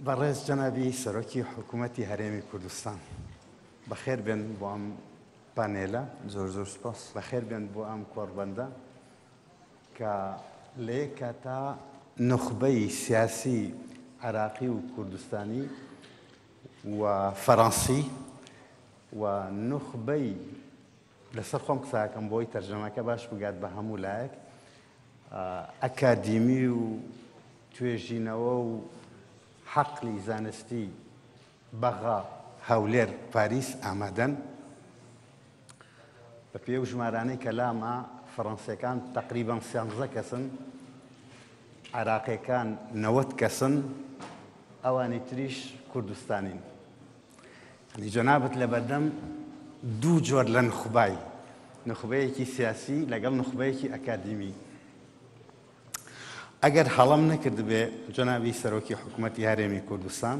بەڕێز جەنابی سەرۆکی حکوومەتی هەرێمی کوردستان بەخێر بێن بۆ ئەم پانێلە. زۆر سپاس. بەخێر بێن بۆ ئەم کۆڕبەندە کە لە یەک کاتا نخبەی سیاسی عێراقی و کوردستانی و فەڕەنسی و نخبەی لەسەر خۆم قساکەم بۆی تەرجەمەکە باش بگات بە هەموو لایەک ئەکادیمی و توێژینەوە و حەقلی زانستی بەغا هەولێر پاریس ئامادەن بە پێی و ژمارانەی کەلامە فەڕەنسیەکان تەقریبەن 11 کەسن، عێراقیەکان 90 کەسن، ئەوانی تریش کوردستانین. یعنی جەنابەت لە بەردەم دوو جۆر لە نخبەیەکی سیاسی لەگەڵ نخبەیەکی ئەکادیمی. ئەگەر هەڵەم نەکرد بێ جەنابی سەرۆکی حکوومەتی هەرێمی کوردستان،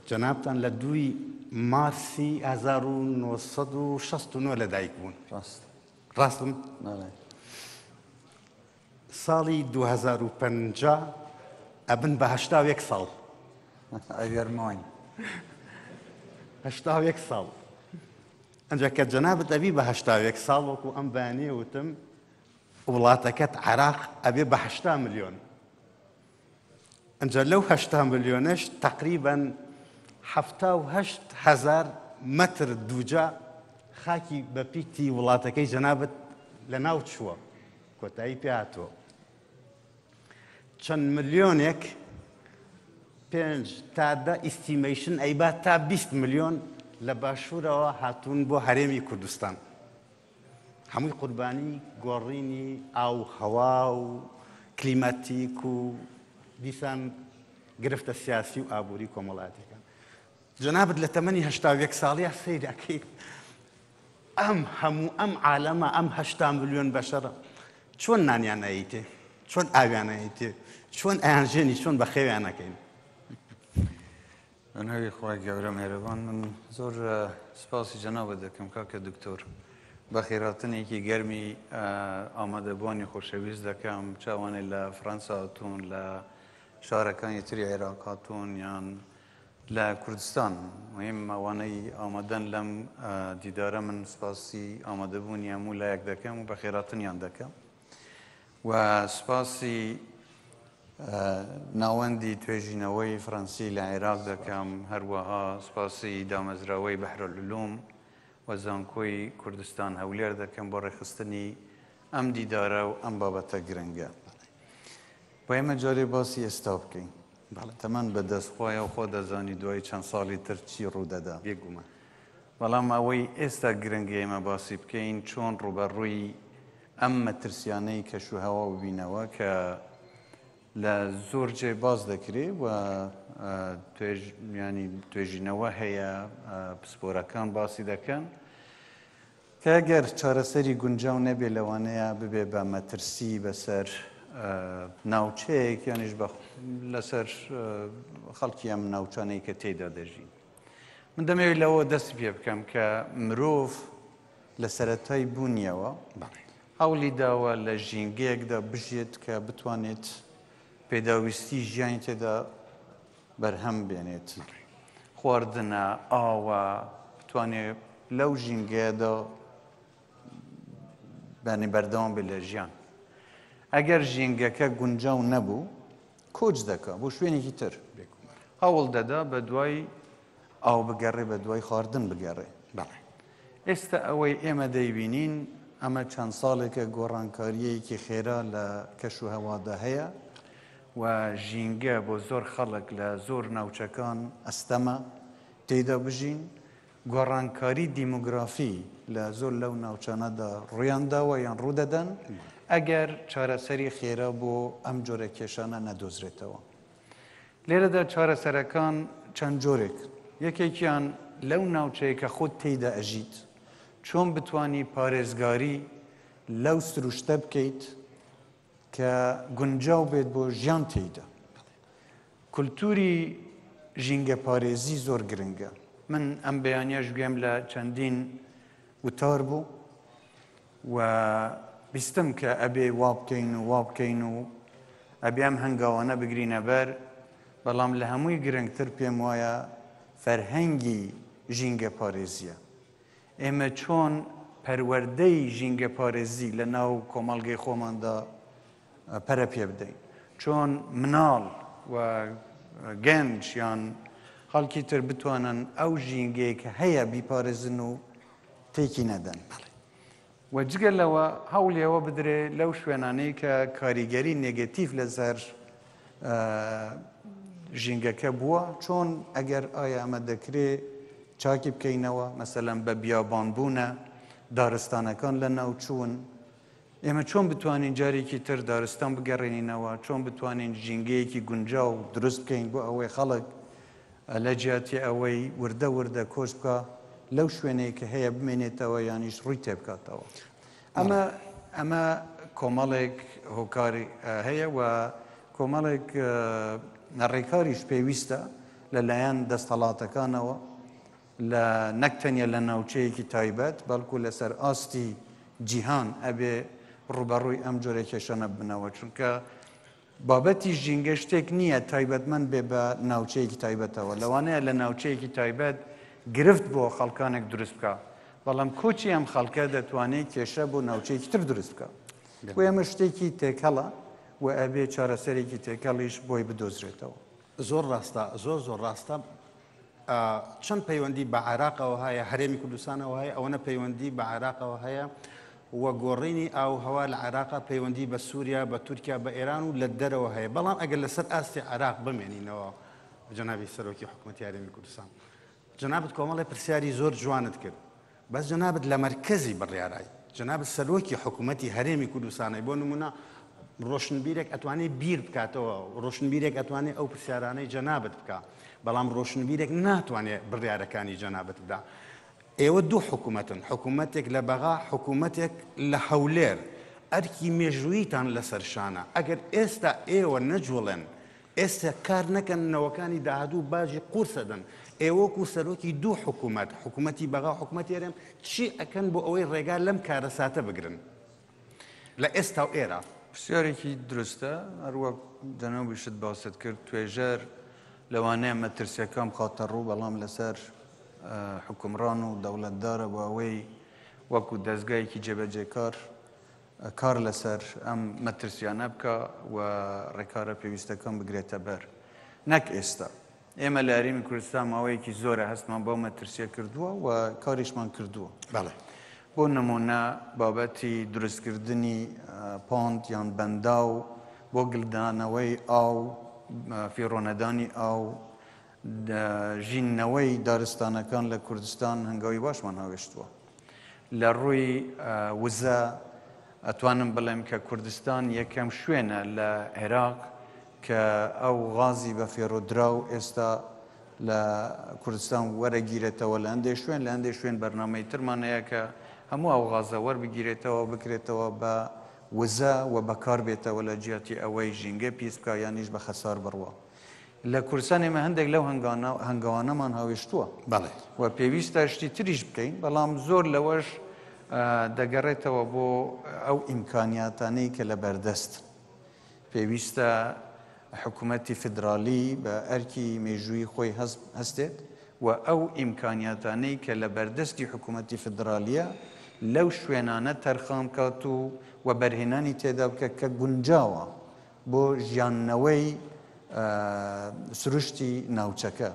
جەنابتان لە 2 مارسی 1969 لەدایک بوون. ڕاستم؟ ساڵی 2050 ئەبن بە 81 ساڵ. ئەگەرماین 81 ساڵ. ئەنجا کە جەنابەت ئەبی بە 81 ساڵ وەکو ئەم بەیانیە وتم، وڵاتەکەت عێراق ئەبێ بە 80 ملیۆن. ئەنجا لەو 80 ملیۆنەش تقریباً 78,000 مەتر دووجا خاکی بە پیتی وڵاتەکەی جەنابەت لە ناو چووە، کۆتایی پێ هاتووە. چەند ملیۆنێک 5 تا 10 ئیستیمیشن ئەیبا تا 20 ملیۆن لە باشوورەوە هاتوون بۆ هەرێمی کوردستان. هەمووی قوربانی گۆڕینی ئاو هەوا و کلیماتیک و دیسان گرفتە سیاسی و ئابووری کۆمەڵایەتەکان. جەنابەت لە تەمەنی 81 ساڵیە سەیرەکەیت ئەم هەموو ئەم عالەمە ئەم 80 ملیۆن بەشەرە چۆن نانیان ئەیتێ، چۆن ئاویان ئەیتێ، چۆن ئەیانژێنی، چۆن بە خێویانەکەین. بەناوی خوای گەورە مێرەبان، من زۆر سپاسی جەنابەت دەکەم کاکە دکتۆر. بە خێراتنێکی گەرمی ئامادەبوانی خۆشەویست دەکەم، چاوانێ لە فەرەنسا هاتوون، لە شارەکانی تری عێراق هاتوون یان لە کوردستان. مهم ئەوانەی ئامادەن لەم دیدارە من سپاسی ئامادەبوونی هەموو لایەک دەکەم و بە خێراتنیان دەکەم و سپاسی ناوەندی توێژینەوەی فەرەنسی لە عێراق دەکەم، هەروەها سپاسی دامەزراوەی بەحرالعلوم و زانکۆی کوردستان هەولێر دەکەم بۆ ڕێخستنی ئەم دیدارە و ئەم بابەتە گرنگە. با ئێمە جارێ باسی ئێستا بکەین. تەمان بەدەستخوایە و خۆ دەزانی دوای چەند ساڵی تر چی ڕوودەدا بێگومان. بەڵام ئەوەی ئێستا گرنگی ئێمە باسی بکەین چۆن ڕوبەڕووی ئەم مەترسیانەی کەشوهەوا ببینەوە کە لە زۆر جێ باز دەکرێت و توێژینەوە هەیە، پسپۆرەکان باسی دەکەن کە ئەگەر چارەسەری گونجاو نەبێ لەوانەیە ببێ بە مەترسی بەسەر ناوچەیەک یانیش لەسەر خەڵکی ئەم ناوچانەی کە تێدا دەژین. من دەمەوێت لەوە دەست پێ بکەم کە مرۆڤ لە سەرەتای بوونیەوە هەوڵی داوە لە ژینگەیەکدا بژێت کە بتوانێت پێداویستی ژیانی تێدا بەرهەم بێنێت. خواردنە، ئاوە، بتوانێت لەو ژینگەیەدا بەردەوام بێت لە ژیان. ئەگەر ژینگەکە گونجاو نەبوو کۆچ دەکات بۆ شوێنێکی تر، هەوڵ دەدا بە دوای ئاو بگەڕێ، بە دوای خواردن بگەڕێ. ئێستا ئەوەی ئێمە دەیبینین ئەمە چەند ساڵێکە گۆڕانکاریەیەکی خێرا لە کەشوهەوادا هەیە و ژینگە بۆ زۆر خەڵک لە زۆر ناوچەکان ئەستەمە تێدا بژین. گۆڕانکاری دیموگرافی لە زۆر لەو ناوچانەدا ڕوویانداوە یان ڕوودەدەن ئەگەر چارەسەری خێرا بۆ ئەم جۆرە کێشانە نەدۆزرێتەوە. لێرەدا چارەسەرەکان چەند جۆرێک، یەکێکیان لەو ناوچەیە کە خۆت تێیدا ئەژیت چۆن بتانی پارێزگاری لەو سروشتە بکەیت کە گونجاو بێت بۆ ژیان تێیدا. کولتوری ژینگە پارێزی زۆر گرنگە. من ئەم بەیانیەش گوێم لە چەندین وتار بوو و بیستم کە ئەبێ وا بکەین و ئەبێ ئەم هەنگاوانە بگرینە بەر بەڵام لە هەمووی گرنگتر پێم وایە فەرهەنگی ژینگە پارێزیە. ئێمە چۆن پەروەردەی ژینگە پارێزی لە ناو کۆمەڵگەی خۆماندا پەرە پێ بدەین، چۆن مناڵ و گەنج یان خەڵکی تر بتوانن ئەو ژینگەیە کە هەیە بیپارێزن و تێکی نەدەن. و جگە لەوە هەوڵێەوە بدرێ لەو شوێنانەی کە کاریگەری نێگەتیڤ لەسەر ژینگەکە بووە، چۆن ئەگەر ئایا ئەمە دەکرێت چاکی بکەینەوە، مەسەلەن بە بیابانبوونە دارستانەکان لە ناوچوون، ئێمە چۆن بتوانین جارێکی تر دارستان بگەڕێنینەوە، چۆن بتوانین ژینگەیەکی گونجاو دروست بکەین بۆ ئەوەی خەڵک لە جیاتی ئەوەی وردە وردە کۆچ بکە لەو شوێنەیە کە هەیە بمێنێتەوە یانیش ڕووی تێ بکاتەوە. ئەمە کۆمەڵێک هۆکاری هەیە و کۆمەڵێک ڕێکاریش پێویستە لەلایەن دەستەڵاتەکانەوە لە نەکتەنیا لە ناوچەیەکی تایبەت بەڵکو لەسەر ئاستی جیهان ئەبێ ڕوبەڕووی ئەم جۆرە کێشانە بنەوە، چونکە بابەتی ژینگە شتێک نییە تایبەتمەند بێ بە ناوچەیەکی تایبەتەوە، لەوانەیە لە ناوچەیەکی تایبەت گرفت بۆ خەڵکانێک دروست بکە، بەڵام کۆچی ئەم خەڵکە دەتوانێت کێشە بۆ ناوچەیەکی تر دروست بکە. و ئەمە شتێکی تێکەڵە و ئەبێ چارەسەرێکی تێکەڵیش بۆی بدۆزرێتەوە. زۆر ڕاستە، زۆر ڕاستە. چەند پەیوەندی بە عێراقەوە هەیە، هەرێمی کوردستانەوە هەیە، ئەوەنە پەیوەندی بە عێراقەوە هەیە و گۆڕینی ئاو هەوا لە عێراقا پەیوەندی بە سووریا، بە تورکیا، بە ئێران و لە دەرەوە هەیە. بەڵام ئەگەر لەسەر ئاستی عێراق بمێنینەوە، جەنابی سەرۆکی حکوومەتی هەرێمی کوردستان، جەنابەت کۆمەڵی پرسیاری زۆر جوانت کرد، بەس جەنابەت لە مەرکەزی بڕیارایی، جەنابەت سەرۆکی حکوومەتی هەرێمی کوردستانەی بۆ نمونە ڕۆشنبیرێک ئەتوانێت بیر بکاتەوە، ڕۆشنبیرێک ئەتوانێت ئەو پرسیارانەی جەنابەت بکە، بەڵام ڕۆشنبیرێک ناتوانێت بڕیارەکانی جەنابەت بدا. ئێوە دوو حکوومەتن، حکوومەتێک لە بەغا، حکوومەتێک لە هەولێر، ئەرکی مێژوویتان لەسەر شانە. ئەگەر ئێستا ئێوە نەجوڵێن، ئێستا کار نەکەن نەوەکانی داهاتوو باژی قورسەدەن، ئێوەکو سەرۆکی دوو حکوومەت، حکوومەتی بەغا و حکوومەتی هەرێم، چی ئەکەن بۆ ئەوەی ڕێگا لەم کارە ساتە بگرن لە ئێستا و ئێرە؟ پرسیارێکی دروستە، هەروەک جەنابیشت باست کرد، توێژەر لەوانەیە مەترسیەکان بخاتە ڕوو، بەڵام لەسەر حکومڕان و دەوڵەتدارە بۆ ئەوەی وەکو دەستگایەکی جێبەجێکار کار لەسەر ئەم مەترسیانە بکە و ڕێکارە پێویستەکان بگرێتە بەر، نەک ئێستا. ئێمە لە هەرێمی کوردستان ماوەیەکی زۆرە هەستمان بەو مەترسیە کردووە و کاریشمان کردووە. بەڵێ. بۆ نمونە بابەتی دروستکردنی پۆند یان بەندا و بۆ گلدانەوەی ئاو، فیڕۆنەدانی ئاو، ژینەوەی دارستانەکان لە کوردستان هەنگاوی باشمان هاوێشتووە. لە ڕووی وزە ئەتوانم بڵێم کە کوردستان یەکەم شوێنە لە عێراق کە ئەو غازی بە فێڕۆدرا و ئێستا لە کوردستان وەرەگیرێتەوە لە هەندێک شوێن، لە هەندێک شوێن بەرنامەی ترمان هەیە کە هەموو ئەو غازە وەربگیرێتەوە بکرێتەوە بە وزە و بەکار بێتەوە لە جیاتی ئەوەی ژینگە پیس بکە یانیش بە خەسار بڕوە. لە کوردستان ئێمە هەندێک لەو هەنگاوانەمان هاوێشتووە. بەڵێ. و پێویستە شتی تریش بکەین، بەڵام زۆر لەوەش دەگەڕێتەوە بۆ ئەو ئیمکانیاتانەی کە لە بەردەست. پێویستە حکوومەتی فدرالی بە ئەرکی مێژووی خۆی هەستێت و ئەو ئیمکانیاتانەی کە لە بەردەستی حکوومەتی فدرالیە لەو شوێنانە تەرخان کات و بەرهێنانی تێدا بکە کە گونجاوە بۆ ژیاننەوەی سروشتی ناوچەکە.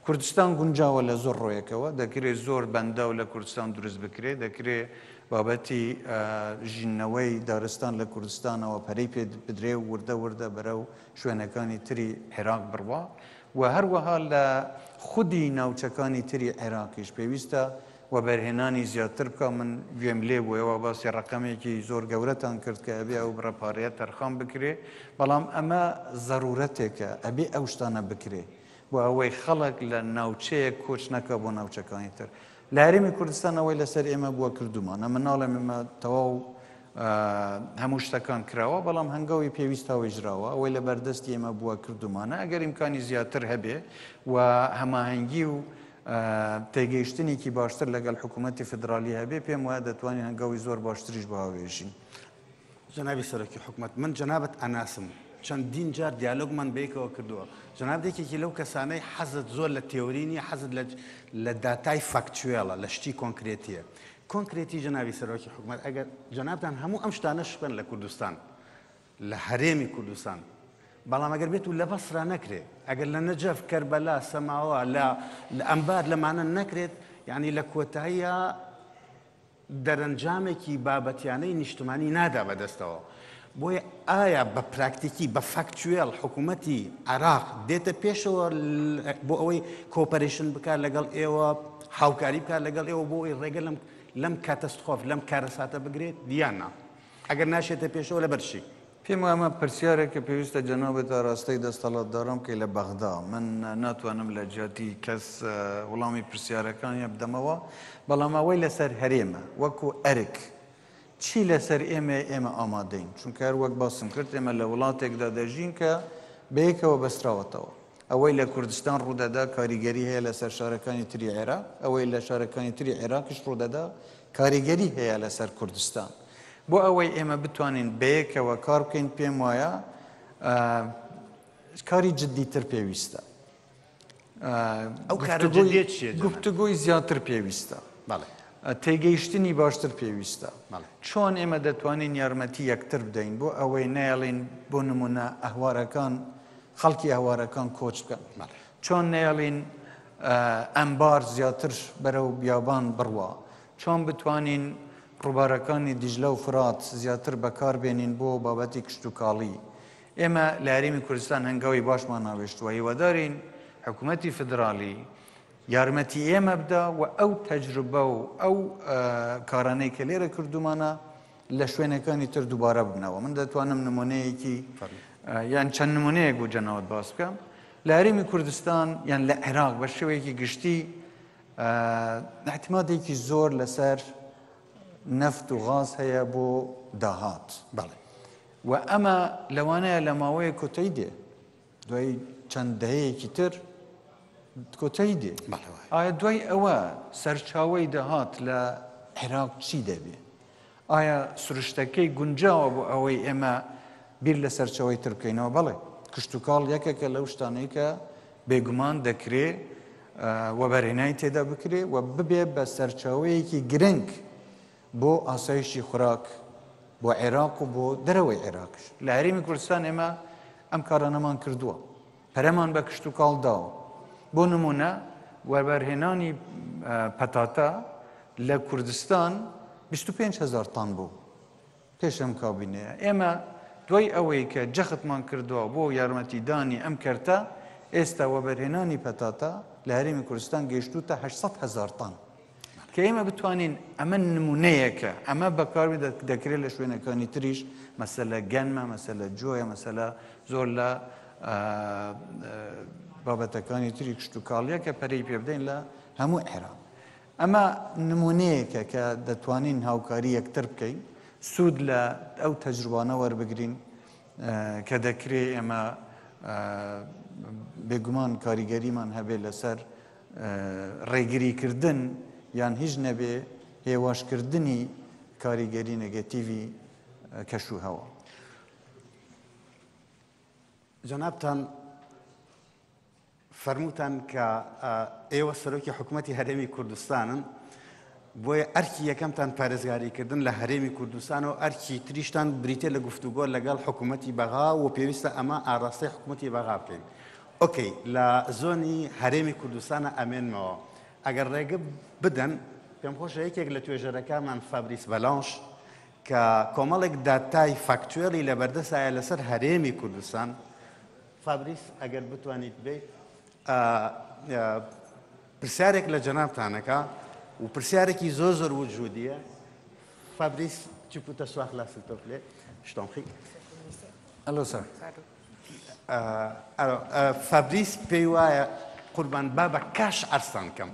کوردستان گونجاوە لە زۆر ڕۆیەکەوە، دەکرێت زۆر بەندا و لە کوردستان دروست بکرێت، دەکرێت بابەتی ژینەوەی دارستان لە کوردستانەوە پەرەی پێ بدرێ و وردە وردە بەرەو شوێنەکانی تری عێراق بڕوا و هەروەها لە خودی ناوچەکانی تری عێراقیش پێویستە و بەرهێنانی زیاتر بکە. من گوێم لێ بووەوە باسی ڕقەمێکی زۆر گەورەتان کرد کە ئەبێ ئەو بڕەپارەیە تەرخان بکرێ، بەڵام ئەمە ضرورەتێکە، ئەبێ ئەو شتانە بکرێ بۆ ئەوەی خەڵک لە ناوچەیە کۆچ نەکە بۆ ناوچەکانی تر. لە هەرێمی کوردستان ئەوەی لەسەر ئێمە بووە کردومان، ئەمە ناڵێم ئێمە تەواو هەموو شتەکان کراوە، بەڵام هەنگاوی پێویست هاوێژراوە، ئەوەی لە بەردەستی ئێمە بووە کردومانە. ئەگەر ئیمکانی زیاتر هەبێ و هەماهەنگی و تێگەیشتنێکی باشتر لەگەڵ حکوومەتی فدرالی هەبێ، پێم وایە دەتوانین هەنگاوی زۆر باشتریش بۆ هاوێژین. جەنابی سەرۆکی حکوومەت، من جەنابەت ئەناسم چەندین جار دیالۆگمان بەیەکەوە کردووە جەنابێکێکی لەو کەسانەی حەزت زۆر لە تێوری نیە حەزت لە داتای فاکچوێڵە لە شتی کۆنکرێتیە کۆنکرێتی جەنابی سەرۆکی حکوومەت ئەگەر جەنابتان هەموو ئەم شتانە شکن لە کوردستان لە هەرێمی کوردستان بەڵام ئەگەر بێت و لە بەسرا نەکرێت ئەگەر لە نەجەف کەربەلا سەماوە لە ئەمبار لەمانە نەکرێت یعنی لە کۆتاییە دەرەنجامێکی بابەتیانەی نیشتمانی نادا بەدەستەوە بۆیە ئایا بە پراکتیکی بە فاکچوێڵ حکوومەتی عراق دێتە پێشەوە بۆ ئەوەی کۆپەرێشن بکات لەگەڵ ئێوە هاوکاری بکات لەگەڵ ئێوە بۆ ئەوەی ڕێگە لەم کاتەستخۆف لەم کارەساتە بگرێت دیاننا ئەگەر ناشێتە پێشەوە لە بەرچی پێم وامە پرسیارێکە پێویستە جەنابێت تا ڕاستەی دەستەڵاتداران بکەی لە بەغدا من ناتوانم لە جیاتی کەس وەڵامی پرسیارەکانی بدەمەوە بەڵام ئەوەی لەسەر هەرێمە وەکو ئەرک چی لەسەر ئێمە ئامادەین چونکە هەر وەک باسم کرد ئێمە لە وڵاتێکدا دەژین کە بەیەکەوە بەستراوەتەوە ئەوەی لە کوردستان ڕوودەدا کاریگەری هەیە لەسەر شارەکانی تری عێراق ئەوەی لە شارەکانی تری عێراقیش ڕوودەدا کاریگەری هەیە لەسەر کوردستان بۆ ئەوەی ئێمە بتوانین بەیەکەوە کار بکەین پێم وایە کاری جددیتر پێویستە ئەو کارە جددیت چییە گفتوگۆی زیاتر پێویستە تێگەیشتنی باشتر پێویستە چۆن ئێمە دەتوانین یارمەتی یەکتر بدەین بۆ ئەوەی نەیەڵین بۆ نمونە ئەهوارەکان خەڵکی ئەهوارەکان کۆچ بکەن چۆن نەیەڵین ئەمبار زیاتر بەرەو بیابان بڕوە چۆن بتوانین ڕووبارەکانی دیژلە و فرات زیاتر بەکار بێنین بۆ بابەتی کشت و کاڵی ئێمە لە هەرێمی کوردستان هەنگاوی باشمان ناوێشتووە هیوادارین حکوومەتی فدرالی یارمەتی ئێمە بدا و ئەو تەجروبە و ئەو کارانەی کە لێرە کردومانە لە شوێنەکانی تر دووبارە ببنەوە من دەتوانم نمونەیەکی یان چەند نمونەیەک بۆ جەناوت باس بکەم لە هەرێمی کوردستان یان لە عێراق بە شێوەیەکی گشتی احتیمادێکی زۆر لەسەر نەفت و غاز هەیە بۆ داهات و ئەمە لەوانەیە لە ماوەیە کۆتەی دێ دوای چەند دەهەیەکی تر کۆتەی دێ ئایا دوای ئەوە سەرچاوەی دەهات لە عێراق چی دەبێ ئایا سروشتەکەی گونجاوە بۆ ئەوەی ئێمە بیر لە سەرچاوی تر بکەینەوە بەڵێ کشت و کاڵ یەکێکە لەو شتانەی کە بێگومان دەکرێ و بەرهێنایی تێدا بکرێ و ببێ بە سەرچاوەیەکی گرنگ بۆ ئاسایشی خوراک بۆ عێراق و بۆ دەرەوەی عێراقش لە هەرێمی کوردستان ئێمە ئەم کارانەمان کردووە پەرەمان بە کشت و کاڵ داوە بۆ نمونە وەبەرهێنانی پەتاتە لە کوردستان 25,000 تان بوو پێش ئەم کابینەیە ئێمە دوای ئەوەی کە جەختمان کردووە بۆ یارمەتیدانی ئەم کەرتە ئێستا وەبەرهێنانی پەتاتە لە هەرێمی کوردستان گەیشتوتە 800,000 تان کە ئێمە بتوانین ئەمە نمونەیەکە ئەمە بەکارمی دەکرێت لە شوێنەکانی تریش مەسەلە گەنمە مەسەلە جۆیە مەسەلە زۆر لە بابەتەکانی تری کشت و کاڵیە کە پەرەی پێ بدەین لە هەموو عێراق ئەمە نمونەیەکە کە دەتوانین هاوکاری یەکتر بکەین سوود لە ئەو تەجروبانە وەربگرین کە دەکرێت ئێمە بێگومان کاریگەریمان هەبێت لەسەر ڕێگریکردن یان هیچ نەبێ هێواشکردنی کاریگەری نەگەتیڤی کەش و هەوا جەنابتان فەرمووتان کە ئێوە سەرۆکی حکوومەتی هەرێمی کوردستانن بۆیە ئەرکی یەکەمتان پارێزگاریکردن لە هەرێمی کوردستان و ئەرکی تریشتان بریتێ لە گفتوگۆ لەگەڵ حکوومەتی بەغا و پێویستە ئەمە ئاراستەی حکوومەتی بەغا بکەین ئۆکەی لە زۆنی هەرێمی کوردستانە ئەمێنمەوە ئەگەر ڕێگە بدەن پێم خۆشە یەکێک لە توێژەرەکانمان فابریس بەلانش کە کۆمەڵێک داتای فاکچوێڵی لە بەردەسایە لەسەر هەرێمی کوردستان فابریس ئەگەر بتوانیت بێت پرسیارێک لە جەنابتانەکە و پرسیارێکی زۆر وجودیە فابریس ci può t'assoire s'il te plaît je t'en prie Allô ça alors Fabrice پێی وایە قوربان با بە کاش ئەرسان کەم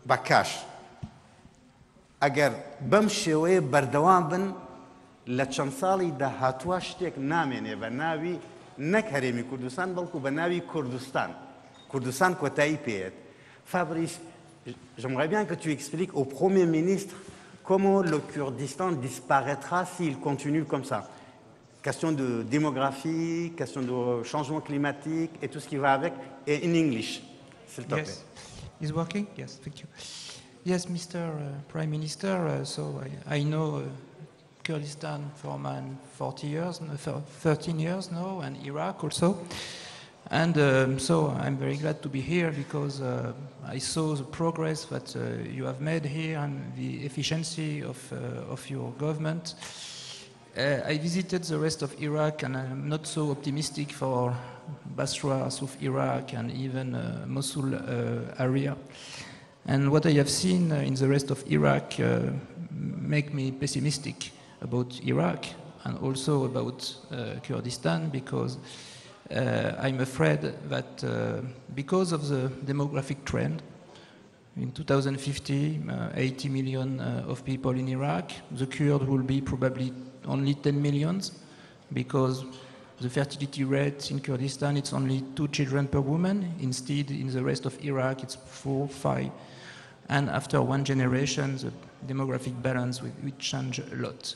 بە کاش ئەگەر بەم شێوەیە بەردەوام بن لە چەند ساڵی داهاتووە شتێک نامێنێ بە ناوی نەک هەرێمی کوردستان بەڵکو بە ناوی کوردستان کۆتایی پێێت Fabrice j'aimerais bien que tu expliques au Premier ministre comment le Kurdistan disparaîtra s'il continue comme ça question de démographie, question de changement climatique et tout ce qui va avec, et in English, s'il te plaît. Yes. Is working? Yes, thank you. Yes, Mr. Prime Minister, so I know Kurdistan for 40 years, 13 years now, and Iraq also. And so I'm very glad to be here because I saw the progress that you have made here and the efficiency of your government. I visited the rest of Iraq and I'm not so optimistic for Basra, South Iraq and even Mosul area. And what I have seen in the rest of Iraq make me pessimistic about Iraq and also about Kurdistan because I'm afraid that because of the demographic trend, in 2050, 80 million of people in Iraq, the Kurds will be probably only 10 millions because the fertility rate in Kurdistan, it's only 2 children per woman. Instead, in the rest of Iraq, it's 4, 5. And after one generation, the demographic balance will change a lot.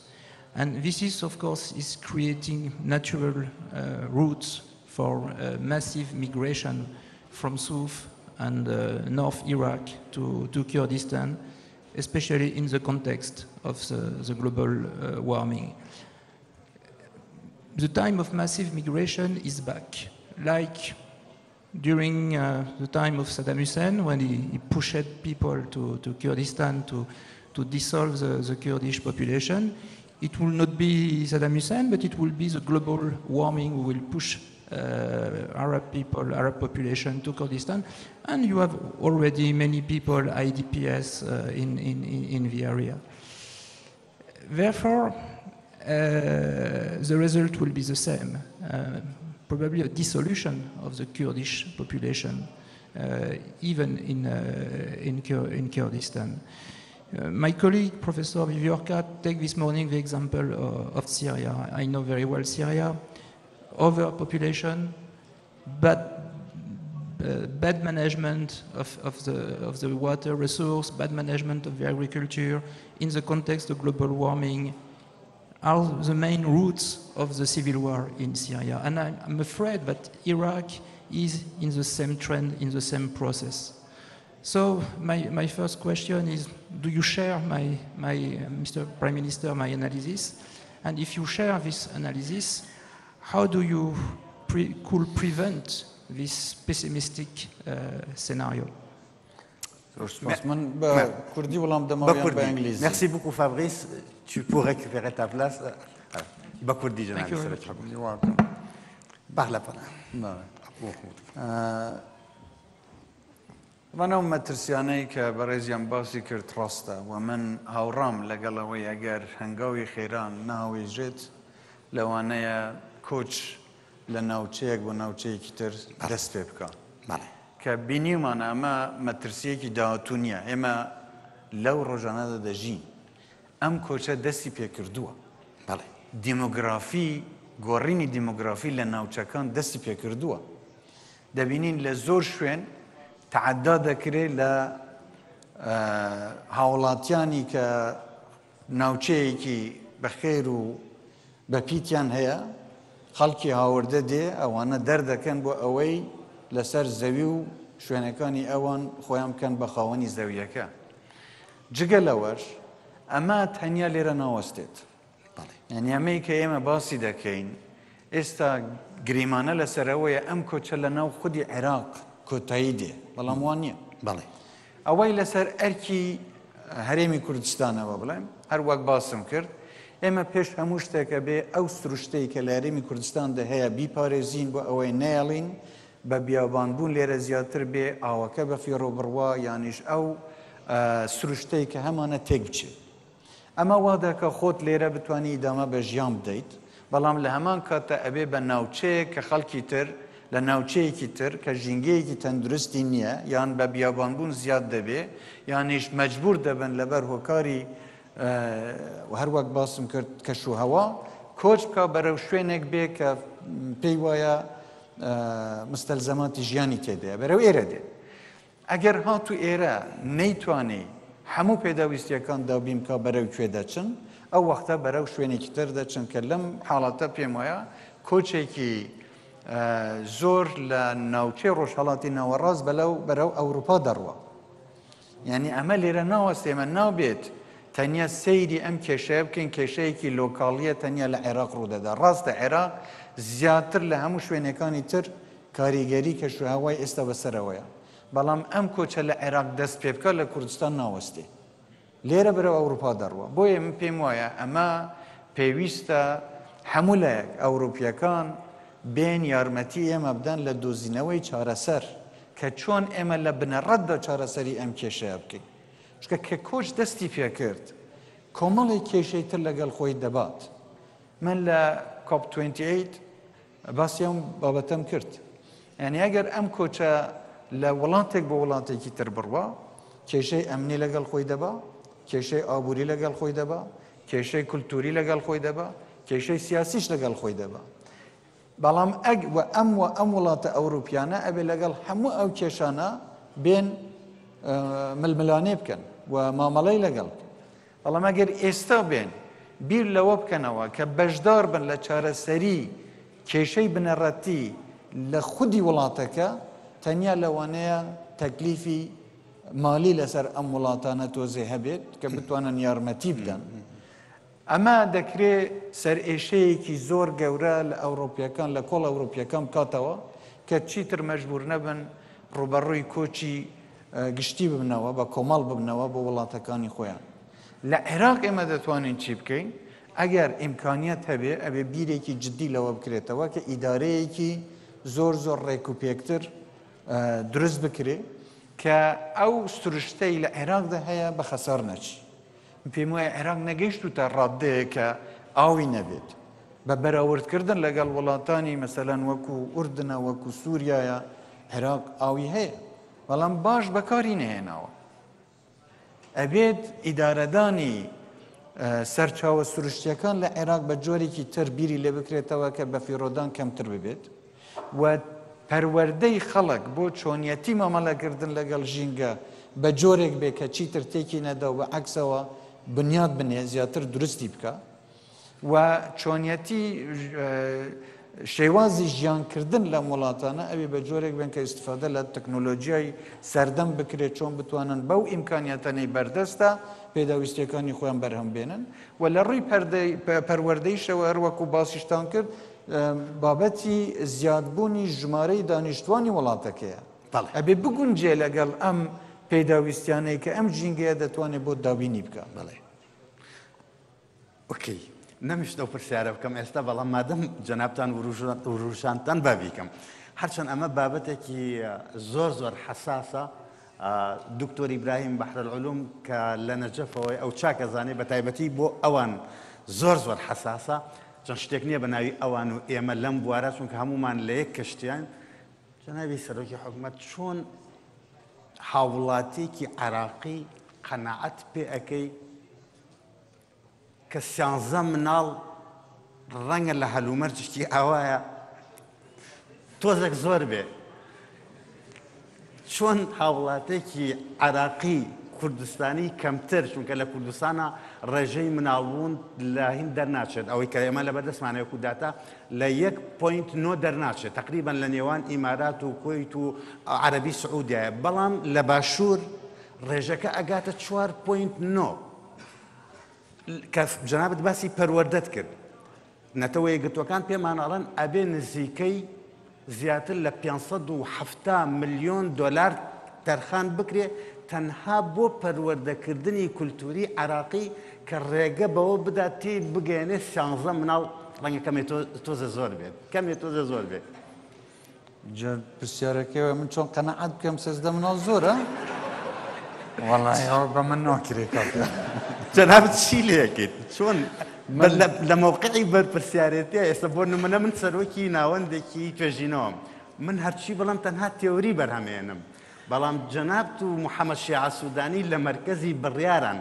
And this is, of course, is creating natural routes for massive migration from South and North Iraq to Kurdistan, especially in the context of the global warming. The time of massive migration is back, like during the time of Saddam Hussein, when he pushed people to Kurdistan to dissolve the Kurdish population. It will not be Saddam Hussein, but it will be the global warming who will push Arab people, Arab population to Kurdistan. And you have already many people, IDPs, in the area. Therefore, the result will be the same. Probably a dissolution of the Kurdish population, even in Kurdistan. My colleague, Professor Viviorka, take this morning the example of Syria. I know very well Syria. Overpopulation, bad management of the water resource, bad management of the agriculture, in the context of global warming, are the main roots of the civil war in Syria. And I'm afraid that Iraq is in the same trend, in the same process. So my first question is, do you share Mr. Prime Minister, my analysis? And if you share this analysis, how do you could prevent this pessimistic scenario? Merci beaucoup, Fabrice. Tu peux récupérer ta place. Thank you very much. You're welcome. Parle pas. وانا مترسیانەی کە بەڕێزیان باسی کرد ڕاستە و من هاوڕام لەگەڵەوەی ئەگەر هەنگاوی خێران ناوێژێت لەوانەیە کۆچ لە ناوچەیەک بۆ ناوچەیەکی تر دەست پێ بکە کە بینیمان ئەمە مەترسیەکی داهاتوو نییە ئێمە لەو ڕۆژانەدا دەژین ئەم کۆچە دەستی پێکردووە دیمۆگرافی گۆڕینی دیمۆگرافی لە ناوچەکان دەستی پێکردووە دەبینین لە زۆر شوێن تعدا دەکرێت لە هاوڵاتیانی کە ناوچەیەکی بەخێر و بەپیتیان هەیە خەڵکی هاوردە دێ ئەوانە دەردەکەن بۆ ئەوەی لەسەر زەوی و شوێنەکانی ئەوان خۆیان بکەن بە خاوەنی زەویەکە جگە لەوەش ئەمە تەنیا لێرە ناوەستێت یعنی ئەمەی کە ئێمە باسی دەکەین ئێستا گریمانە لەسەرەوەیە ئەم کۆچە لە ناو خودی عێراق کۆتایی دێ بەڵام وان نییە ئەوەی لەسەر ئەرکی هەرێمی کوردستانەوە بڵێم هەر وەک باسم کرد ئێمە پێش هەموو شتێکە بێ ئەو سروشتەی کە لە هەرێمی کوردستاندا هەیە بیپارێزین بۆ ئەوەی نەیەڵین بە بیابانبوون لێرە زیاتر بێ ئاوەکە بە فێڕۆ بڕوا یانیش ئەو سروشتەی کە هەمانە تێک بچێت ئەمە وا دەکە خۆت لێرە بتوانی ئیدامە بە ژیان بدەیت بەڵام لە هەمان کاتە ئەبێ بە ناوچەیەک کە خەڵکی تر لە ناوچەیەکی تر کە ژینگەیەکی تەندروستی نییە یان بە بیابانبوون زیاد دەبێ یانیش مەجبور دەبن لەبەر هۆکاری هەروەک باسم کرد کەش و هەوا کۆچ بکە بەرەو شوێنێک بێ کە پێی وایە مستەلزەماتی ژیانی تێدەیە بەرەو ئێرە دێ ئەگەر هاتوو ئێرە نەیتوانێ هەموو پێداویستیەکان دابیم کە بەرەو کوێ دەچن ئەو وەختە بەرەو شوێنێکی تر دەچن کە لەم حاڵەتە پێم وایە کۆچێکی زۆر لە ناوچەی ڕۆژهەڵاتی ناوەڕاست بەرەو ئەوروپا دەڕوە. یعنی ئەمە لێرە ناوەستێمە ناوبێت تەنیا سەیری ئەم کێشەیە بکەین کێشەیەکی لۆکاڵیە تەنیا لە عێراق ڕوودەدا. ڕاستە عێراق زیاتر لە هەموو شوێنەکانی تر کاریگەری کەشوهاوای ئێستا بەسەرەوەیە، بەڵام ئەم کۆچە لە عێراق دەست پێ بکە لە کوردستان ناوەستێ، لێرە بەرەو ئەوروپا دەڕوە. بۆیە من پێم وایە ئەمە پێویستە هەموو لایەک ئەوروپیەکان بێن یارمەتی ئێمە بدەن لە دۆزینەوەی چارەسەر کە چۆن ئێمە لە بنەڕەتدا چارەسەری ئەم کێشەیە بکەین. چکە کە کۆچ دەستی پێکرد کۆمەڵی کێشەی تر لەگەڵ خۆی دەبات. من لە کۆپ 28 باسی ئەم بابەتەم کرد. یعنی ئەگەر ئەم کۆچە لە وڵاتێک بۆ وڵاتێکی تر بڕوە کێشەی ئەمنی لەگەڵ خۆی دەبا، کێشەی ئابووری لەگەڵ خۆی دەبا، کێشەی کولتوری لەگەڵ خۆی دەبا، کێشەی سیاسیش لەگەڵ خۆی دەبا. بەڵام ئەم وڵاتە ئەوروپیانە ئەبێ لەگەڵ هەموو ئەو کێشانە بێن ململانێ بکەن و مامەڵەی لەگەڵ بکەن. بەڵام ئەگەر ئێستا بێن بیر لەوە بکەنەوە کە بەشدار بن لە چارەسەری کێشەی بنەڕەتی لە خودی وڵاتەکە، تەنیا لەوانەیە تەکلیفی مالی لەسەر ئەم وڵاتانە تۆزێ هەبێت کە بتوانن یارمەتی بدەن. ئەمە دەکرێت سەرئێشەیەکی زۆر گەورە لە ئەوروپیەکان لە کۆڵ ئەوروپیەکان بکاتەوە کە چیتر مەجبور نەبن ڕوبەڕووی کۆچی گشتی ببنەوە بە کۆمەڵ ببنەوە بۆ وڵاتەکانی خۆیان. لە عێراق ئێمە دەتوانین چی بکەین؟ ئەگەر ئیمکانیەت هەبێ ئەبێ بیرێکی جددی لەوە بکرێتەوە کە ئیدارەیەکی زۆر ڕێک و پێکتر دروست بکرێ کە ئەو سروشتەی لە عێراقدا هەیە بە خەسار نەچی. پێم وایە عێراق نەگەیشت و تا ڕادەیە کە ئاوی نەبێت بە بەراوردکردن لەگەڵ وڵاتانی مەسەلەن وەکو ئوردنە وەکو سووریایە عێراق ئاوی هەیە، بەڵام باش بەکاری نەهێناوە. ئەبێت ئیدارەدانی سەرچاوە سروشتیەکان لە عێراق بە جۆرێکی تر بیری لێ بکرێتەوە کە بە فیرۆدان کەمتر ببێت و پەروەردەی خەڵک بۆ چۆنیەتی مامەڵەکردن لەگەڵ ژینگە بە جۆرێک بێ کە چیتر تێکی نەدا و بە عەکسەوە بنیاد بنێ زیاتر درستی بکە و چۆنیەتی شێوازی ژیانکردن لە وڵاتانە ئەوێ بە جۆرێک بن کە ئیستفادە لە تەکنۆلۆژیای سەردەم بکرێت چۆن بتوانن بەو ئیمکانیەتەنەی بەردەستە پێداویستیەکانی خۆیان بەرهەم بێنن و لە ڕووی پەروەردەیشەوە هەروەکو باسیشتان کرد بابەتی زیادبوونی ژمارەی دانیشتوانی وڵاتەکەیە. ئەبێ بگونجێ لەگەڵ ئەم پێداویستیانەی کە ئەم ژینگەیە دەتوانێت بۆ دابینی بکە. بەڵێ ئۆکەی نەمیشتە و پرسیارە بکەم ئێستا، بەڵام مادەم جەنابتان وروژانتان بابیکەم. هەرچەند ئەمە بابەتێکی زۆر حەساسە. دکتۆر ئیبراهیم بەحرەلعولوم کە لە نەجەفەوەی ئەو چاکە زانێ بە تایبەتی بۆ ئەوان زۆر حەساسە، چەند شتێک نییە بە ناوی ئەوان و ئێمە لەم بوارە، چونکە هەمومان لە یەک کەشتیان. جەنابی سەرۆکی حکوومەت چۆن هاوڵاتێکی عێراقی قەناعەت پێ ئەەکەی کە 11 مناڵ ڕەنگە لە هەلومەرجشتی ئاوایە تۆزێک زۆر بێ، چۆن هاوڵاتێکی عێراقی کوردستانی کەمتر، چونکە لە کوردستانە ڕێژەی مناڵبوون لە هین دەرناچێت، ئەوەی کە ئێمە لە بەردەستمانەیە کوداتا لە 1.9 دەرناچێت، تقریبان لە نێوان ئیمارات و کۆیت و عەرەبی سعودیایە، بەڵام لە باشوور ڕێژەکە ئەگاتە 4.9 کە جەنابەت باسی پەروەردەت کرد. نەتەوە یەکگرتوەکان پێمانەڵەن ئەبێ نزیکەی زیاتر لە 570 ملیۆن دۆلار تەرخان بکرێ تەنها بۆ پەروەردەکردنی کولتوری عێراقی کە ڕێگە بەوە بدات تێ بگەێنێ 11 مناڵ ڕەنگە کەمێ تۆزە زۆر بێت، کەمێ تۆزە زۆر بێت. پرسیارەکەوە من چۆن قەنەعەت بکەم 13 مناڵ زۆرە؟ وەڵای ئەوە بە من ناکرێ کاکە. جەنابەت چی لێکرد؟ چۆن لە موقعی بەرپرسیارەتیە ئێستا بۆ نمونە من سەرۆکی ناوەندێکی توێژینەوەم، من هەرچی بەڵام تەنها تێوری بەرهەمێنم، بەڵام جەنابەت و محەممەد شیع سوودانی لە مەرکەزی بڕیاران،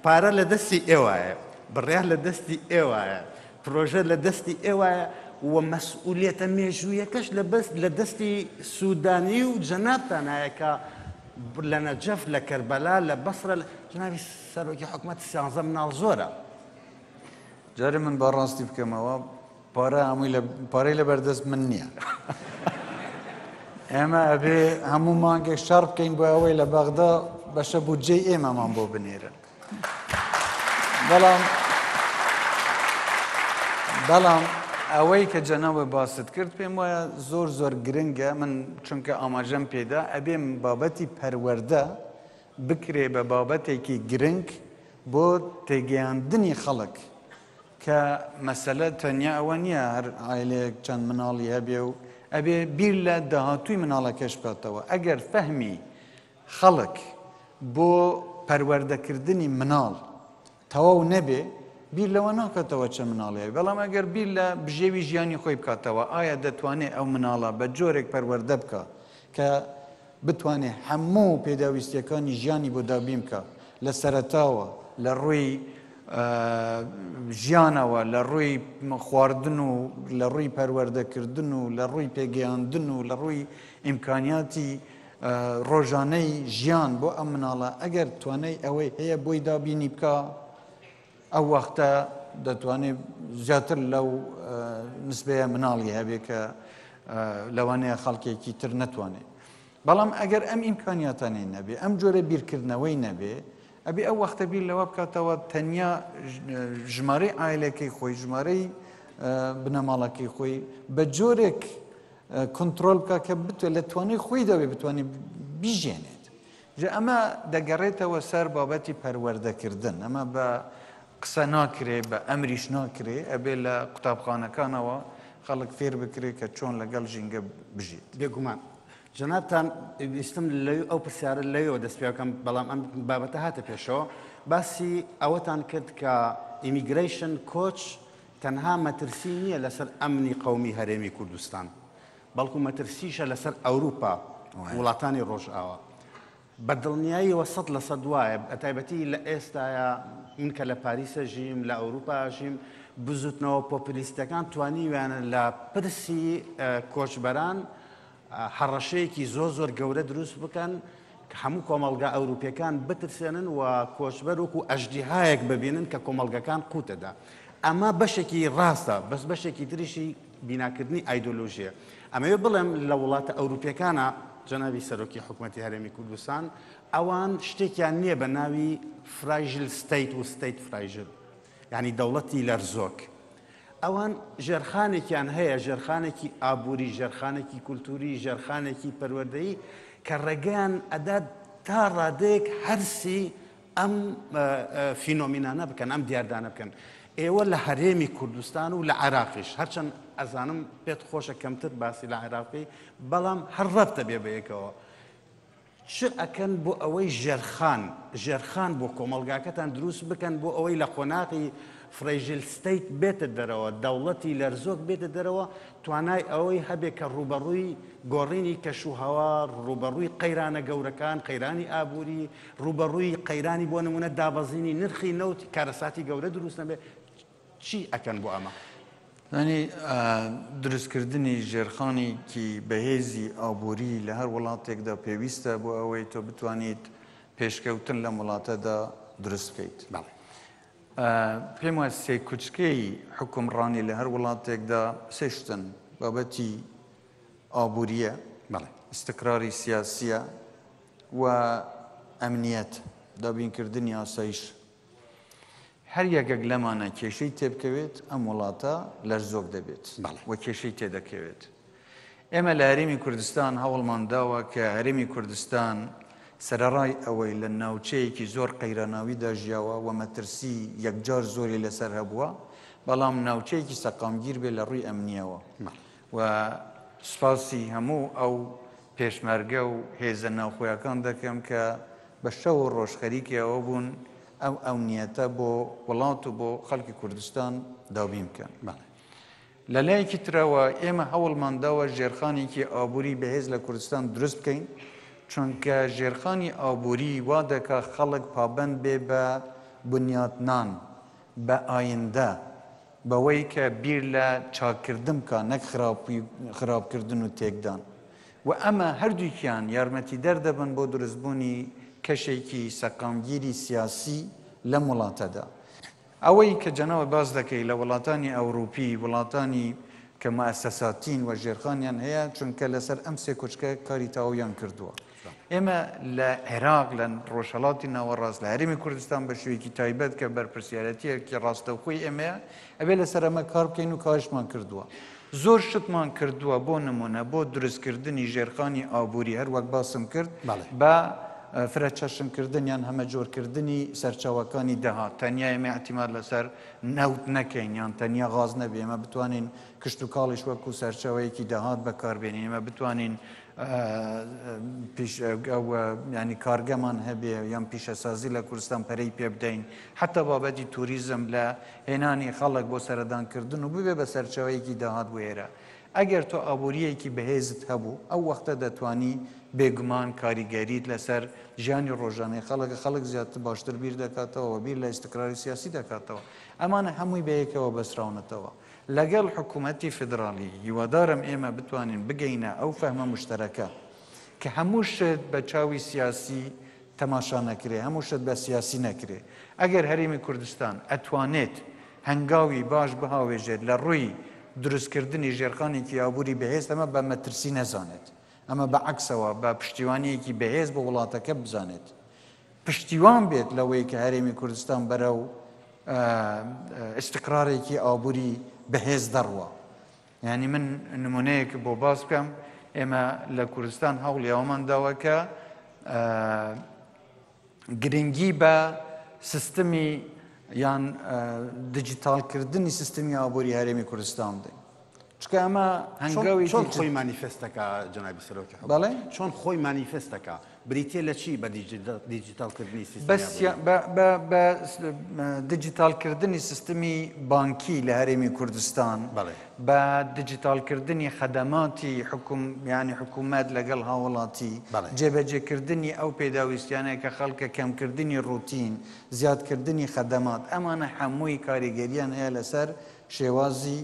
پارە لە دەستی ئێوایە، بڕیار لە دەستی ئێوایە، پرۆژە لە دەستی ئێوایە و مەسئولیەتە مێژوویەکەش لە دەستی سوودانی و جەنابتانایە کە لە نەجەف لە کەربەلا لە بەسرە. جەنابی سەرۆکی حکوومەت 11 مناڵ زۆرە، جاري من باڕاستی بکەمەوە پارەی لە بەردەست من نییە. ئێمە ئەبێ هەموو مانگێک شەڕ بکەین بۆ ئەوەی لە بەغدا بەشە بودجەی ئێمەمان بۆ بنێرن. بەڵام ئەوەی کە جەنابە باست کرد پێم وایە زۆر گرنگە من چونکە ئاماژەم پێدا ئەبێم بابەتی پەروەردە بکرێ بە بابەتێکی گرنگ بۆ تێگەیاندنی خەڵک کە مەسەلە تەنیا ئەوە نییە هەر ئایلەیەک چەند مناڵی هەبێ و ئەبێ بیر لە داهاتووی مناڵەکەش بکاتەوە. ئەگەر فەهمی خەڵک بۆ پەروەردەکردنی مناڵ تەواو نەبێ بیر لەوە ناکاتەوە چە مناڵی، بەڵام ئەگەر بیر لە بژێوی ژیانی خۆی بکاتەوە ئایا دەتوانێت ئەو مناڵە بە جۆرێک پەروەردە بکە کە بتوانێت هەموو پێداویستیەکانی ژیانی بۆ دابین بکە لە سەرەتاوە لە ڕووی ژیانەوە لە ڕووی خواردن و لە ڕووی پەروەردەکردن و لە ڕووی پێگەیاندن و لە ڕووی ئیمکانیاتی ڕۆژانەی ژیان بۆ ئەم مناڵە ئەگەر توانای ئەوەی هەیە بۆی دابینی بکە ئەو وەختە دەتوانێت زیاتر لەو نسبەیە مناڵی هەبێ کە لەوانەیە خەڵکێکی تر نەتوانێت. بەڵام ئەگەر ئەم ئیمکانیاتانەی نەبێ ئەم جۆرە بیرکردنەوەی نەبێ ئەبێ ئەو وەختە بیر لەوە بکاتەوە تەنیا ژمارەی ئایلەکەی خۆی ژمارەی بنەماڵەکەی خۆی بە جۆرێک کۆنتترۆل بکە کە بتوێت لە توانەی خۆی دەوێت بتوانێت بیژێنێت. ئەمە دەگەڕێتەوە سەر بابەتی پەروەردەکردن. ئەمە بە قسە ناکرێ بە ئەمریش ناکرێ ئەبێ لە قوتابخانەکانەوە خەڵک فێر بکرێ کە چۆن لەگەڵ ژینگە بژێت. بێگومان جەنابتان ویستم ئەو پرسیارە لەوێەوە دەست پێ بکەم، بەڵام ئەم بابەتە هاتە پێشەوە باسی ئەوەتان کرد کە ئیمیگریشن کۆچ تەنها مەترسی نییە لەسەر ئەمنی قەومی هەرێمی کوردستان، بەڵکو مەترسیشە لەسەر ئەوروپا وڵاتانی ڕۆژئاوا. بەدڵنیاییەوە 100% وایە بەتایبەتی لە ئێستاە من کە لە پاریسە ژیم لە ئەوروپا ژیم بزوتنەوە پۆپولیستەکان توانیویانە لە پرسی کۆچبەران حەڕەشەیەکی زۆر گەورە دروست بکەن کە هەموو کۆمەڵگا ئەوروپیەکان بترسێنن و کۆچبەر وەکو ئەژدیهایەک ببینن کە کۆمەڵگەکان قوتەدا. ئەمە بەشێکی ڕاستە، بەس بەشێکی تریشی بیناکردنی ئایدۆلۆژیە. ئەمەوێ بڵێم لە وڵاتە ئەوروپیەکانە جەنابی سەرۆکی حکوومەتی هەرێمی کوردستان ئەوان شتێکیان نییە بە ناوی فراژل ستەیت و ستەیت فراژل، یعنی دەوڵەتی لەرزۆک. ئەوان ژێرخانێکیان هەیە، ژێرخانێکی ئابووری، ژێرخانێکی کولتوری، ژێرخانێکی پەروەردەیی کە ڕێگەیان ئەدات تا ڕادەیەک هەرسی ئەم فینۆمینانە بکەن، ئەم دیاردانە بکەن. ئێوە لە هەرێمی کوردستان و لە عێراقیش هەرچەند ئەزانم پێت خۆشە کەمتر باسی لە عێراقی، بەڵام هەر ڕەبتە بێ بەیەکەوە. چ ئەکەن بۆ ئەوەی ژێرخان بۆ کۆمەڵگاکەتان دروست بکەن بۆ ئەوەی لە قۆناقی فڕێژل ستەیت بێتە دەرەوە، دەوڵەتی لەرزۆک بێتە دەرەوە، توانای ئەوەی هەبێ کە ڕوبەڕووی گۆڕینی کەشوهەوا، ڕوبەڕووی قەیرانە گەورەکان، قەیرانی ئابووری، ڕوبەڕووی قەیرانی بۆ نمونە دابەزینی نرخی نەوت کارەساتی گەورە دروست نەبێ. چی ئەکەن بۆ ئەمە؟ ینی دروستکردنی ژێرخانێکی بەهێزی ئابووری لە هەر وڵاتێکدا پێویستە بۆ ئەوەی تۆ بتوانیت پێشکەوتن لە وڵاتەدا دروست بکەیت. پێم وایە سێ کوچکەی حکومڕانی لە هەر وڵاتێکدا سێ شتن: بابەتی ئابووریە، استقراری سیاسیە و ئەمنیەت، دابینکردنی ئاسایش. هەر یەکێک لەمانە کێشەی تێبکەوێت ئەم وڵاتە لەرزۆک دەبێت و کێشەی تێدەکەوێت. ئێمە لە هەرێمی کوردستان هەوڵمان داوە کە هەرێمی کوردستان سەرەڕای ئەوەی لە ناوچەیەکی زۆر قەیراناویدا ژیاوە و مەترسی یەکجار زۆری لەسەر هەبووە، بەڵام ناوچەیەکی سەقامگیر بێ لە ڕووی ئەمنیەوە. و سوپاسی هەموو ئەو پێشمەرگە و هێزە ناوخۆیەکان دەکەم کە بە شەو و ڕۆژ خەریکی ئەوە بوون ئەو ئەمنیەتە بۆ وڵات و بۆ خەڵکی کوردستان دابین بکەن. لە لایەکی ترەوە ئێمە هەوڵمان داوە ژێرخانێکی ئابووری بەهێز لە کوردستان دروست بکەین، چونکە ژێرخانی ئابووری وا دەکا خەڵک پابەند بێ بە بنیاتنان، بە ئایندە، بەوەی کە بیر لە چاکردن بکە، نەک خراپکردن و تێکدان. و ئەمە هەردووکیان یارمەتی دەردەبن بۆ دروستبوونی کەشێکی سەقامگیری سیاسی لەم وڵاتەدا. ئەوەی کە جەنەوە باز دەکەی لە وڵاتانی ئەوروپی وڵاتانی کە مؤسساتین و ژێرخانیان هەیە چونکە لەسەر ئەم سێ کوچکە کاری تاویان کردووە. ئێمە لە عێراق لە ڕۆژهەڵاتی ناوەڕاست لە هەرێمی کوردستان بە شێوەیەکی تایبەت کە بەرپرسیارەتیەکی ڕاستەوخۆی ئێمەیە ئەبێ لەسەر ئەمە کار بکەین و کاهشمان کردووە. زۆر شتمان کردووە بۆ نمونە بۆ دروستکردنی ژێرخانی ئابووری هەر وەک باسم کرد بە فرەچەشنکردنیان هەمە جۆرکردنی سەرچاوەکانی دەهات تەنیا ئێمە احتیمال لەسەر نەوت نەکەین یان تەنیا غاز نەبێ ئێمە بتوانین کشت و کاڵیش وەکو سەرچاوەیەکی دەهات بەکاربێنین ئێمە بتوانین ینی کارگەمان هەبێ یان پیشەسازی لە کوردستان پەرەی پێ بدەین حتا بابەتی توریزم لە هێنانی خەڵک بۆ سەردانکردن و ببێ بە سەرچاوەیەکی داهات بۆ ئێرە ئەگەر تۆ ئابوووریەکی بەهێزت هەبوو ئەو وەختە دەتوانی بێگومان کاریگەریت لەسەر ژیانی ڕۆژانەی خەڵک زیاتر باشتر بیر دەکاتەوە بیر لە ئیستقراری سیاسی دەکاتەوە ئەمانە هەمووی بەیەکەوە بەسراونەتەوە لەگەڵ حکوومەتی فدرالی هیوادارم ئێمە بتوانین بگەینە ئەو فەهمە مشتەرەکە کە هەموو شت بە چاوی سیاسی تەماشا نەکرێ هەموو شت بە سیاسی نەکرێ ئەگەر هەرێمی کوردستان ئەتوانێت هەنگاوی باش بهاوێژێت لە ڕووی دروستکردنی ژێرخانێکی ئابووری بەهێز ئەمە بە مەترسی نەزانێت ئەمە بە عەکسەوە بە پشتیوانیەکی بەهێز بە وڵاتەکە بزانێت پشتیوان بێت لەوەی کە هەرێمی کوردستان بەرەو استقرارێکی ئابووری بەهێز دەڕوە یعنی من نمونەیەک بۆ باس بکەم ئێمە لە کوردستان هەوڵی ئەومان داوە کە گرنگی بە سیستمی یان دیجیتالکردنی سیستمی ئابووری هەرێمی کوردستان بدەین چکە ئەمە هەنگاوی چۆن خۆی مانیفێستەکە جەنابی سەرۆکی بەڵێ چۆن خۆی مانیفێستەکە بریتێ لە چی بە دیجیتالکردنی بە دیجیتالکردنی سیستمی بانکی لە هەرێمی کوردستان بە دیجیتالکردنی خەدەماتی ینی حکوومەت لەگەڵ هاوڵاتی جێبەجێکردنی ئەو پێداویستیانەیە کە خەڵکە کەمکردنی ڕوتین زیادکردنی خەدەمات ئەمانە هەمووی کاریگەریان هەیە لەسەر شێوازی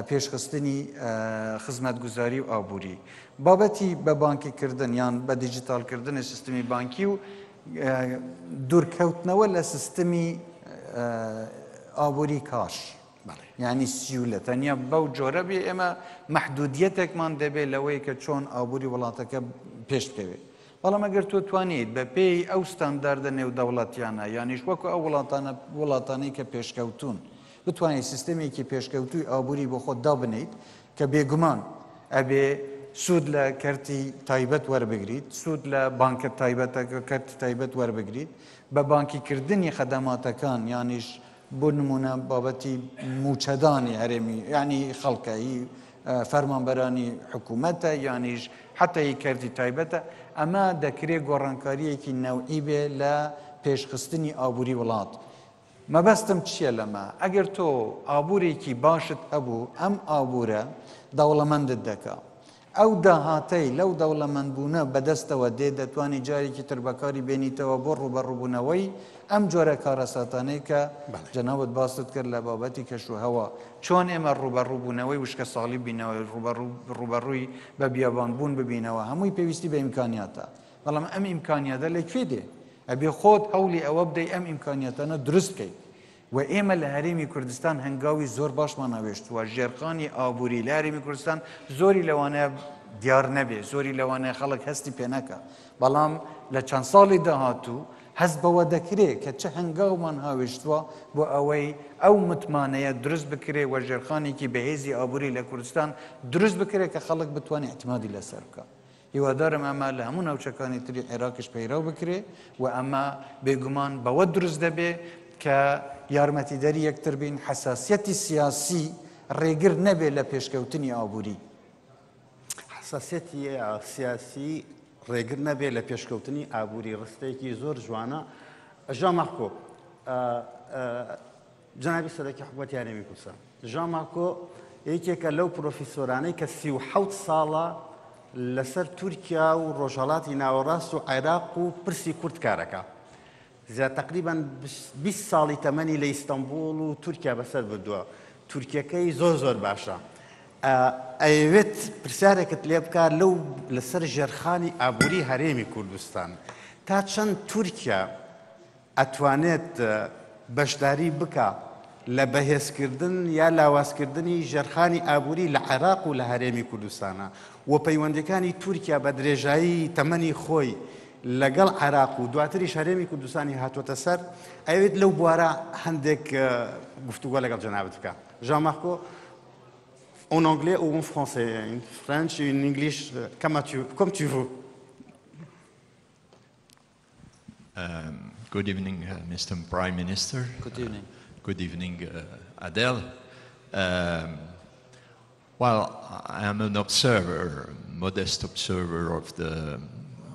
پێشخستنی خزمەتگوزاری و ئابووری بابەتی بە بانکیکردن یان بە دیجیتالکردنی سیستمی بانکی و دوورکەوتنەوە لە سیستمی ئابووری کاش ینی سیولە تەنیا بەو جۆرە بێ ئێمە مەحدودیەتێکمان دەبێت لەوەی کە چۆن ئابووری وڵاتەکە پێش بکەوێت بەڵام ئەگەر تۆ توانیت بە پێی ئەو ستانداردە نێودەوڵەتیانە یانیش وەکو ئەو وڵاتانەی کە پێشکەوتون بتوانیت سیستمێکی پێشکەوتوی ئابووری بۆ خۆت دابنیت کە بێگومان ئەبێ سوود لە کەرتی تایبەت وەربگریت سوود لە بانکە تایبەتەکە کەرتی تایبەت وەربگریت بە بانکیکردنی خەدەماتەکان یانیش بۆ نمونە بابەتی موچەدانی هەرێمی ینی خەڵکایی فەرمانبەرانی حکوومەتە یانیش حتەی کەرتی تایبەتە ئەمە دەکرێت گۆڕانکاریەکی نەوعی بێ لە پێشخستنی ئابووری وڵات مەبەستم چییە لەمە ئەگەر تۆ ئابوورێکی باشت هەبوو ئەم ئابوورە دەوڵەمەندت دەکا ئەو داهاتەی لەو دەوڵەمەندبوونە بەدەستەوە دێ دەتوانی جارێکی تر بەکاری بێنیتەوە بۆ ڕوبەڕووبوونەوەی ئەم جۆرە کارەساتانەی کە جەنابەت باست کرد لە بابەتی کەشوهەوا چۆن ئێمە ڕوبەڕووبوونەوەی وشکە ساڵی بینەوەی ڕوبەڕووی بە بیابانبوون ببینەوە هەمووی پێویستی بە ئیمکانیاتە بەڵام ئەم ئیمکانیاتە لەکوێ دێ ئەبێ خۆت هەوڵی ئەوە بدەی ئەم ئیمکانیاتانە دروست بکەیت و ئێمە لە هەرێمی کوردستان هەنگاوی زۆر باشمان ناوێشتووە ژێرخانی ئابووری لە هەرێمی کوردستان زۆری لەوانەیە دیار نەبێ زۆری لەوانەیە خەڵک هەستی پێ نەکە بەڵام لە چەند ساڵی داهاتوو هەست بەوە دەکرێت کە چه هەنگاومان هاوێشتووە بۆ ئەوەی ئەو متمانەیە دروست بکرێ و ژێرخانێکی بەهێزی ئابووری لە کوردستان دروست بکرێت کە خەڵک بتوانێت اعتیمادی لەسەر بکە هیوادارم ئەمە لە هەموو ناوچەکانی تری عێراقیش پەیڕەو بکرێ و ئەمە بێگومان بەوە دروست دەبێ کە یارمەتیدەری یەکتر بین حساسیەتی سیاسی ڕێگر نەبێت لە پێشکەوتنی ئابووری حساسیەتی سیاسی ڕێگر نەبێت لە پێشکەوتنی ئابووری ڕستەیەکی زۆر جوانە ژان مارکۆ جەنابی سەرۆکی حکوومەتی هەرێمی کوردستان ژان مارکۆ یەکێکە لەو پرۆفیسۆرانەی کە 37 ساڵە لەسەر تورکیا و ڕۆژهەڵاتی ناوەڕاست و عێراق و پرسی کورد کارەکە زیاد تقریبا 20 ساڵی تەمەنی لە ئیستانبول و تورکیا بەسەر بردووە تورکیەکەی زۆر باشە ئەوێت پرسیارێکت لێ بکات لەو لەسەر ژێرخانی ئابووری هەرێمی کوردستان تا چەند تورکیا ئەتوانێت بەشداری بکە لە بەهێزکردن یا لاوازکردنی ژێرخانی ئابووری لە عێراق و لە هەرێمی کوردستانە و پەیوەندیەکانی تورکیا بە درێژایی تەمەنی خۆی لەگەڵ عێراق و دواتریش هەرێمی کوردستانی هاتووەتە سەر ئەوێت لەو بوارە هەندێک گفتوگۆ لەگەڵ جەنابەت بکە. ژان-مارکۆ en anglais ou en français, in French, in English, comme tu veux. Good evening, Mr. Prime Minister. Good evening. Good evening, Adele. Well, I am an observer, modest observer of the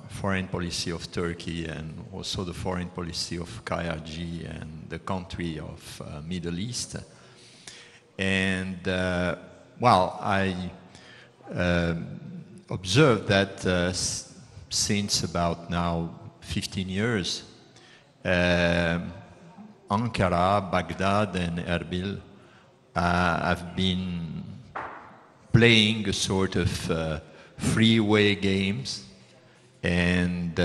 foreign policy of Turkey and also the foreign policy of KRG and the country of Middle East. And well, I observed that since about now 15 years, Ankara, Baghdad, and Erbil have been playing a sort of freeway games. And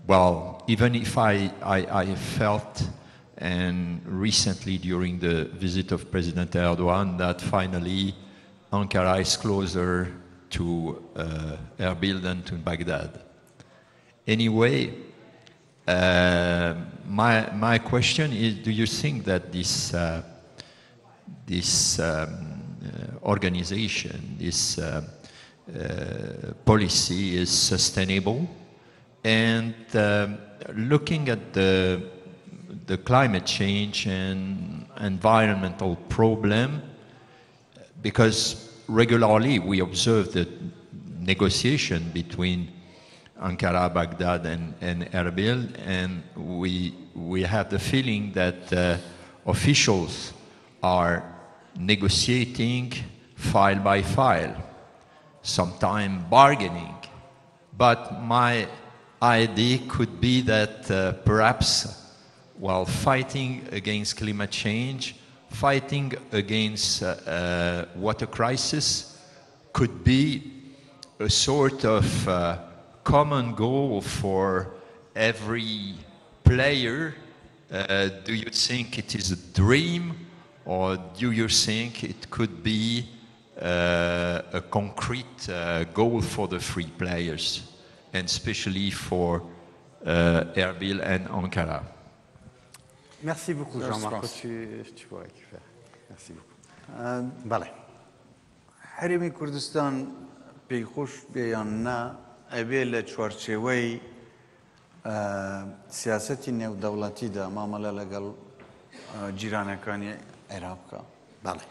well, even if I felt, and recently during the visit of President Erdogan, that finally Ankara is closer to Erbil than to Baghdad. Anyway, my question is, do you think that this organization, this policy is sustainable? And looking at the climate change and environmental problem, because regularly we observe the negotiation between Ankara, Baghdad, and Erbil, and we have the feeling that officials are negotiating file by file, sometimes bargaining. But my idea could be that perhaps while fighting against climate change, fighting against water crisis could be a sort of common goal for every player. Do you think it is a dream, or do you think it could be a concrete goal for the three players, and especially for Erbil and Ankara? Merci beaucoup, Jean-Marc. Tu vois qui fait. Merci beaucoup. Bale. هەرێمی کوردستان پێی خۆش بێیان نا ئەبێ لە چوارچێوەی سیاسەتی نێودەوڵەتیدا مامەلە لەگەڵ جیرانەکانی عێراق بکە. Bale.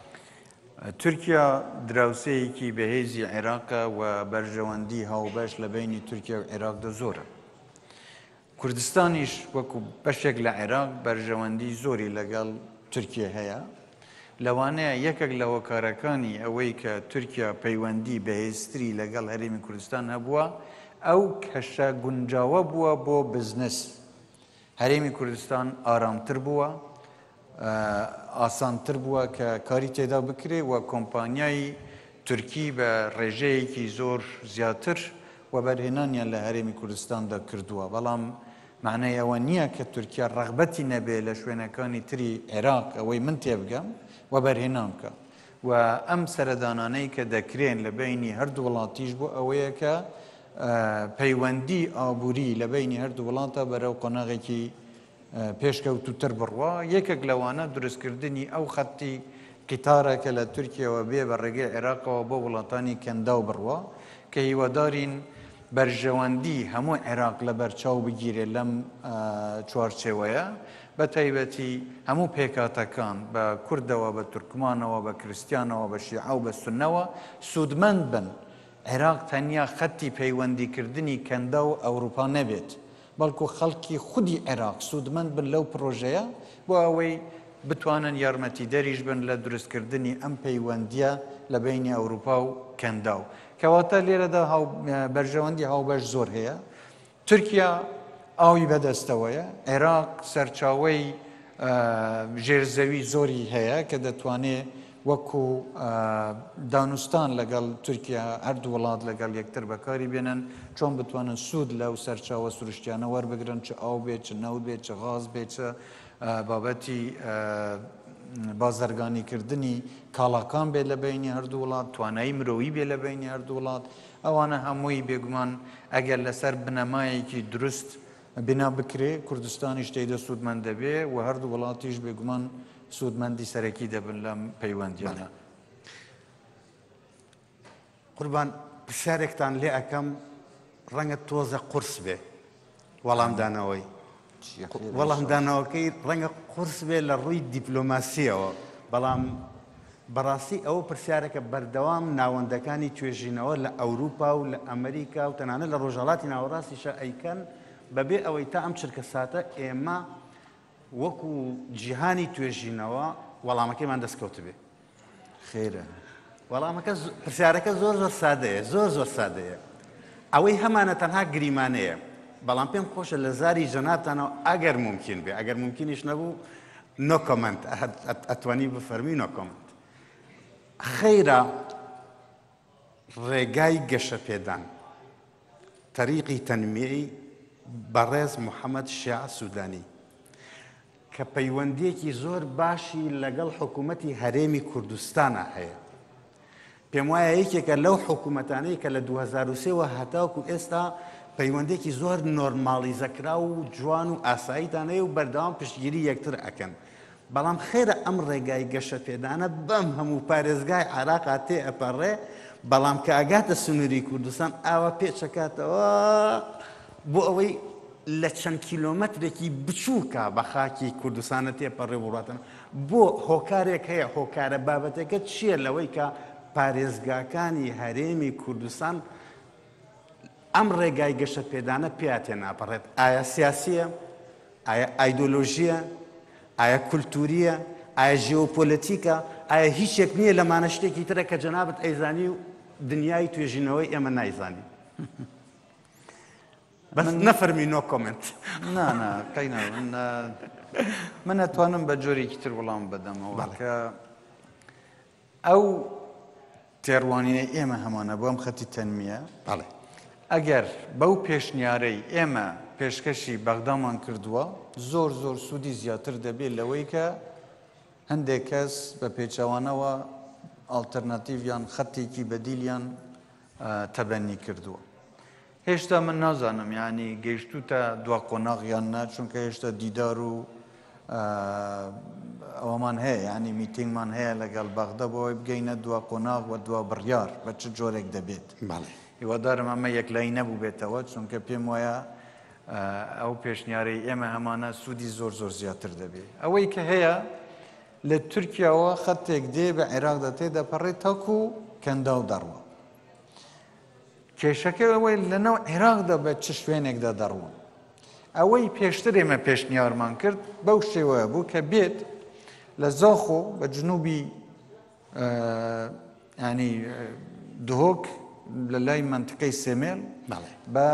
تورکیا دراوسەیەکی بەهێزی عێراقە و بەرژەوەندی هاوبەش لە بینی تورکیا و عێراقدا زۆرە. کوردستانیش وەکو بەشێک لە عێراق بەرژەوەندی زۆری لەگەڵ تورکیا هەیە. لەوانەیە یەکێک لە هۆکارەکانی ئەوەی کە تورکیا پەیوەندی بەهێزتری لەگەڵ هەرێمی کوردستان هەبووە ئەو کەشە گونجاوە بووە بۆ بزنس. هەرێمی کوردستان ئارامتر بووە، ئاسانتر بووە کە کاری تێدا بکرێ و کۆمپانیای تورکی بە ڕێژەیەکی زۆر زیاتر و بەرهێنانیان لە هەرێمی کوردستاندا کردووە. بەڵام معنای ئەوە نییە کە تورکیا ڕەغبەتی نەبێ لە شوێنەکانی تری عێراق ئەوەی من تێبگەم و بەرهێنان بکە. و ئەم سەردانانەی کە دەکرێن لە بینی هەردوو وڵاتیش بۆ ئەوەیە کە پەیوەندی ئابووری لە بینی هەردوو وڵاتە بەرەو قۆناغێکی پێشکەوتوتر بڕوە. یەکێک لەوانە دروستکردنی ئەو خەتی قیتارە کە لە تورکیەوە بێ بە ڕێگەی عێراقەوە بۆ وڵاتانی کەنداو بڕوە کە هیوادارین بەرژەوەندی هەموو عێراق لە بەرچاو بگیرێت لەم چوارچێوەیە، بە تایبەتی هەموو پێکاتەکان بە کوردەوە، بە تورکمانەوە، بە کریستیانەوە، بە شیعە و بە سونەوە سوودمەند بن. عێراق تەنیا خەتی پەیوەندیکردنی کەندا و ئەوروپا نەبێت، بەڵکو خەڵکی خودی عێراق سوودمەند بن لەو پرۆژەیە بۆ ئەوەی بتوانن یارمەتی دەریش بن لە دروستکردنی ئەم پەیوەندیە لە بینی ئەوروپا و کەندا و کەواتە لێرەدا بەرژەوەندی هاوبەش زۆر هەیە. تورکیا ئاوی بەدەستەوەیە، عێراق سەرچاوەی ژێرزەوی زۆری هەیە کە دەتوانێت وەکو دانوستان لەگەڵ تورکیا هەردوو وڵات لەگەڵ یەکتر بەکاری بێنن چۆن بتوانن سوود لەو سەرچاوە سروشتیانە وەربگرن چ ئاو بێت چ نەوت بێت چ غاز بێت چ بابەتی بازرگانیکردنی کاڵاکان بێت لە بینی هەردوو وڵات توانایی مرۆیی بێت لە بینی هەردوو وڵات ئەوانە هەمووی بێگومان ئەگەر لەسەر بنەمایەکی دروست بنا بکرێ کوردستانیش تێیدە سوودمەند دەبێ و هەردوو وڵاتیش بێگومان سوودمەندی سەرەکی دەبن لەم پەیوەندیانە. قوربان پرسیارێکتان لێ ئەەکەم ڕەنگە تۆزە قورس بێ وەڵامدانەوەی وەڵامدانەوەکەی ڕەنگە قورس بێ لە ڕووی دیپلۆماسیەوە بەڵام بەڕاستی ئەوە پرسیارێکە بەردەوام ناوەندەکانی توێژینەوە لە ئەوروپا و لە ئەمریکا و تەنانەت لە ڕۆژهەڵاتی ناوەڕاستیشە ئەیکەن بەبێ ئەوەی تا ئەم چرکە ساتە ئێمە وەکو جیهانی توێژینەوە وەڵامەکەیمان دەستکەوت بێ. خێرە وەڵامەکە پرسیارەکە زۆر زۆر سادەیە زۆر زۆر سادەیە ئەوەی هەمانە تەنها گریمانەیە بەڵام پێم خۆشە لە زاری جەنابتانەوە ئەگەر ممکن بێ ئەگەر ممکنیش نەبوو نۆ کۆمنت ئەتوانی بفەرمی نۆ کۆمنت. خەیرە ڕێگای گەشە پێدان تەریقی تەنمیعی بەڕێز محەممەد شیع سوودانی کە پەیوەندیەکی زۆر باشی لەگەڵ حکوومەتی هەرێمی کوردستانە هەیە. پێم وایە یەکێکە لەو حکوومەتانەی کە لە 2023 هەتاوکو ئێستا پەیوەندێکی زۆر نۆرماڵیزەکرا و جوان و ئاساییدانەیە و بەردەوام پشتگیری یەکتر ئەکەن. بەڵام خێرە ئەم ڕێگای گەشە پێدانە بەم هەموو پارێزگای عێراقا تێ ئەپەڕێ بەڵام کە ئەگاتە سنووری کوردستان ئاوا پێچەکاتەوە بۆ ئەوەی لە چەند کیلۆمەترێکی بچووکە بە خاکی کوردستانە تێپەڕێ وڵاتن بۆ هۆکارێک هەیە هۆکارە بابەتەکە چییە لەوەی کە پارێزگاکانی هەرێمی کوردستان ئەم ڕێگای گەشە پێدانە پێیان ناپەڕێت ئایا سیاسیە ئایا ئایدۆلۆژیە ئایا کولتوریە ئایا ژیۆپۆلەتیکە ئایا هیچێک نییە لەمانە شتێکی ترە کە جەنابەت ئەیزانی و دنیای توێژینەوەی ئێمە نایزانی. بەس نەفەرمی نۆ کۆمنت. نانە قەینە من ئەتوانم بە جۆرێکی تر وەڵام بدەمەوە کە ئەو تێڕوانینەی ئێمە هەمانە بۆ ئەم خەتی تەنمیە بەڵێ ئەگەر بەو پێشنیارەی ئێمە پێشکەشی بەغدامان کردووە زۆر زۆر سوودی زیاتر دەبێت لەوەی کە هەندێک کەس بە پێچەوانەوە ئالتەرناتیڤیان خەتێکی بەدیلیان تەبەنی کردووە. هێشتا من نازانم یعنی گەیشتوتە دوا قۆناغیان نا چونکە هێشتا دیدار و ئەوەمان هەیە ینی میتینگمان هەیە لەگەڵ بەغدە بۆی بگەینە دوا قۆناغ و دوا بڕیار بە چ جۆرێک دەبێت. هیوادارم ئەمە یەکلایی نەبوو بێتەوە چونکە پێم وایە ئەو پێشنیارەی ئێمە هەمانە سوودی زۆر زۆر زیاتر دەبێت. ئەوەی کە هەیە لە تورکیاوە خەتێک دێ بە عێراق دەتێ دەپەڕێت تاکو و کەندا و دەڕوە. کێشەکە ئەوەی لەناو عێراقدا بە چ شوێنێکدا دەڕوون. ئەوەی پێشتر ئێمە پێشنیارمان کرد بەو شێوەیە بوو کە بێت لە زاخۆ بە جنوبی ینی دهۆک لە لای منتقەی سێمێل بە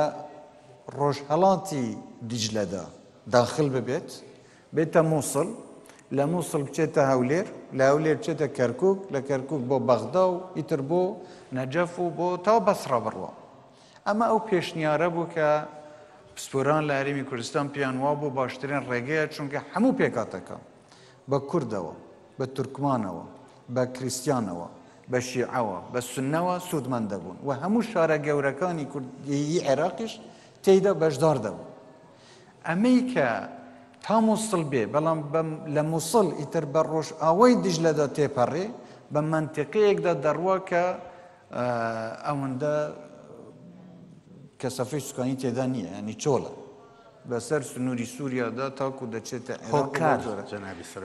ڕۆژهەڵاتی دیجلەدا داخل ببێت بێتە مووسڵ لە مووسڵ بچێتە هەولێر لە هەولێر بچێتە کەرکوک لە کەرکوک بۆ بەغدا و ئیتر بۆ نەجەف و بۆ تا بەسڕە بڕوە. ئەمە ئەو پێشنیارە بوو کە پسپۆران لە هەرێمی کوردستان پێیان وا بۆ باشترین ڕێگەیە چونکە هەموو پێکاتەکە بە کوردەوە بە تورکمانەوە بە کریسیانەوە بە شیعەوە بە سونەوە سوودمەند دەبوون و هەموو شارە گەورەکانی کوردی عێراقیش تێیدا بەشدار دەبوون. ئەمەی کە تا مووسڵ بێ بەڵام لە مووسڵ ئیتر بە ڕۆژ ئاوای دیژلەدا تێپەڕێ بە منتیقەیەکدا دەڕوە کە ئەوەندە کەسەفەی سوکانی تێدا نییە ینی چۆڵە بەسەر سنووری سووریادا تاکو دەچێتە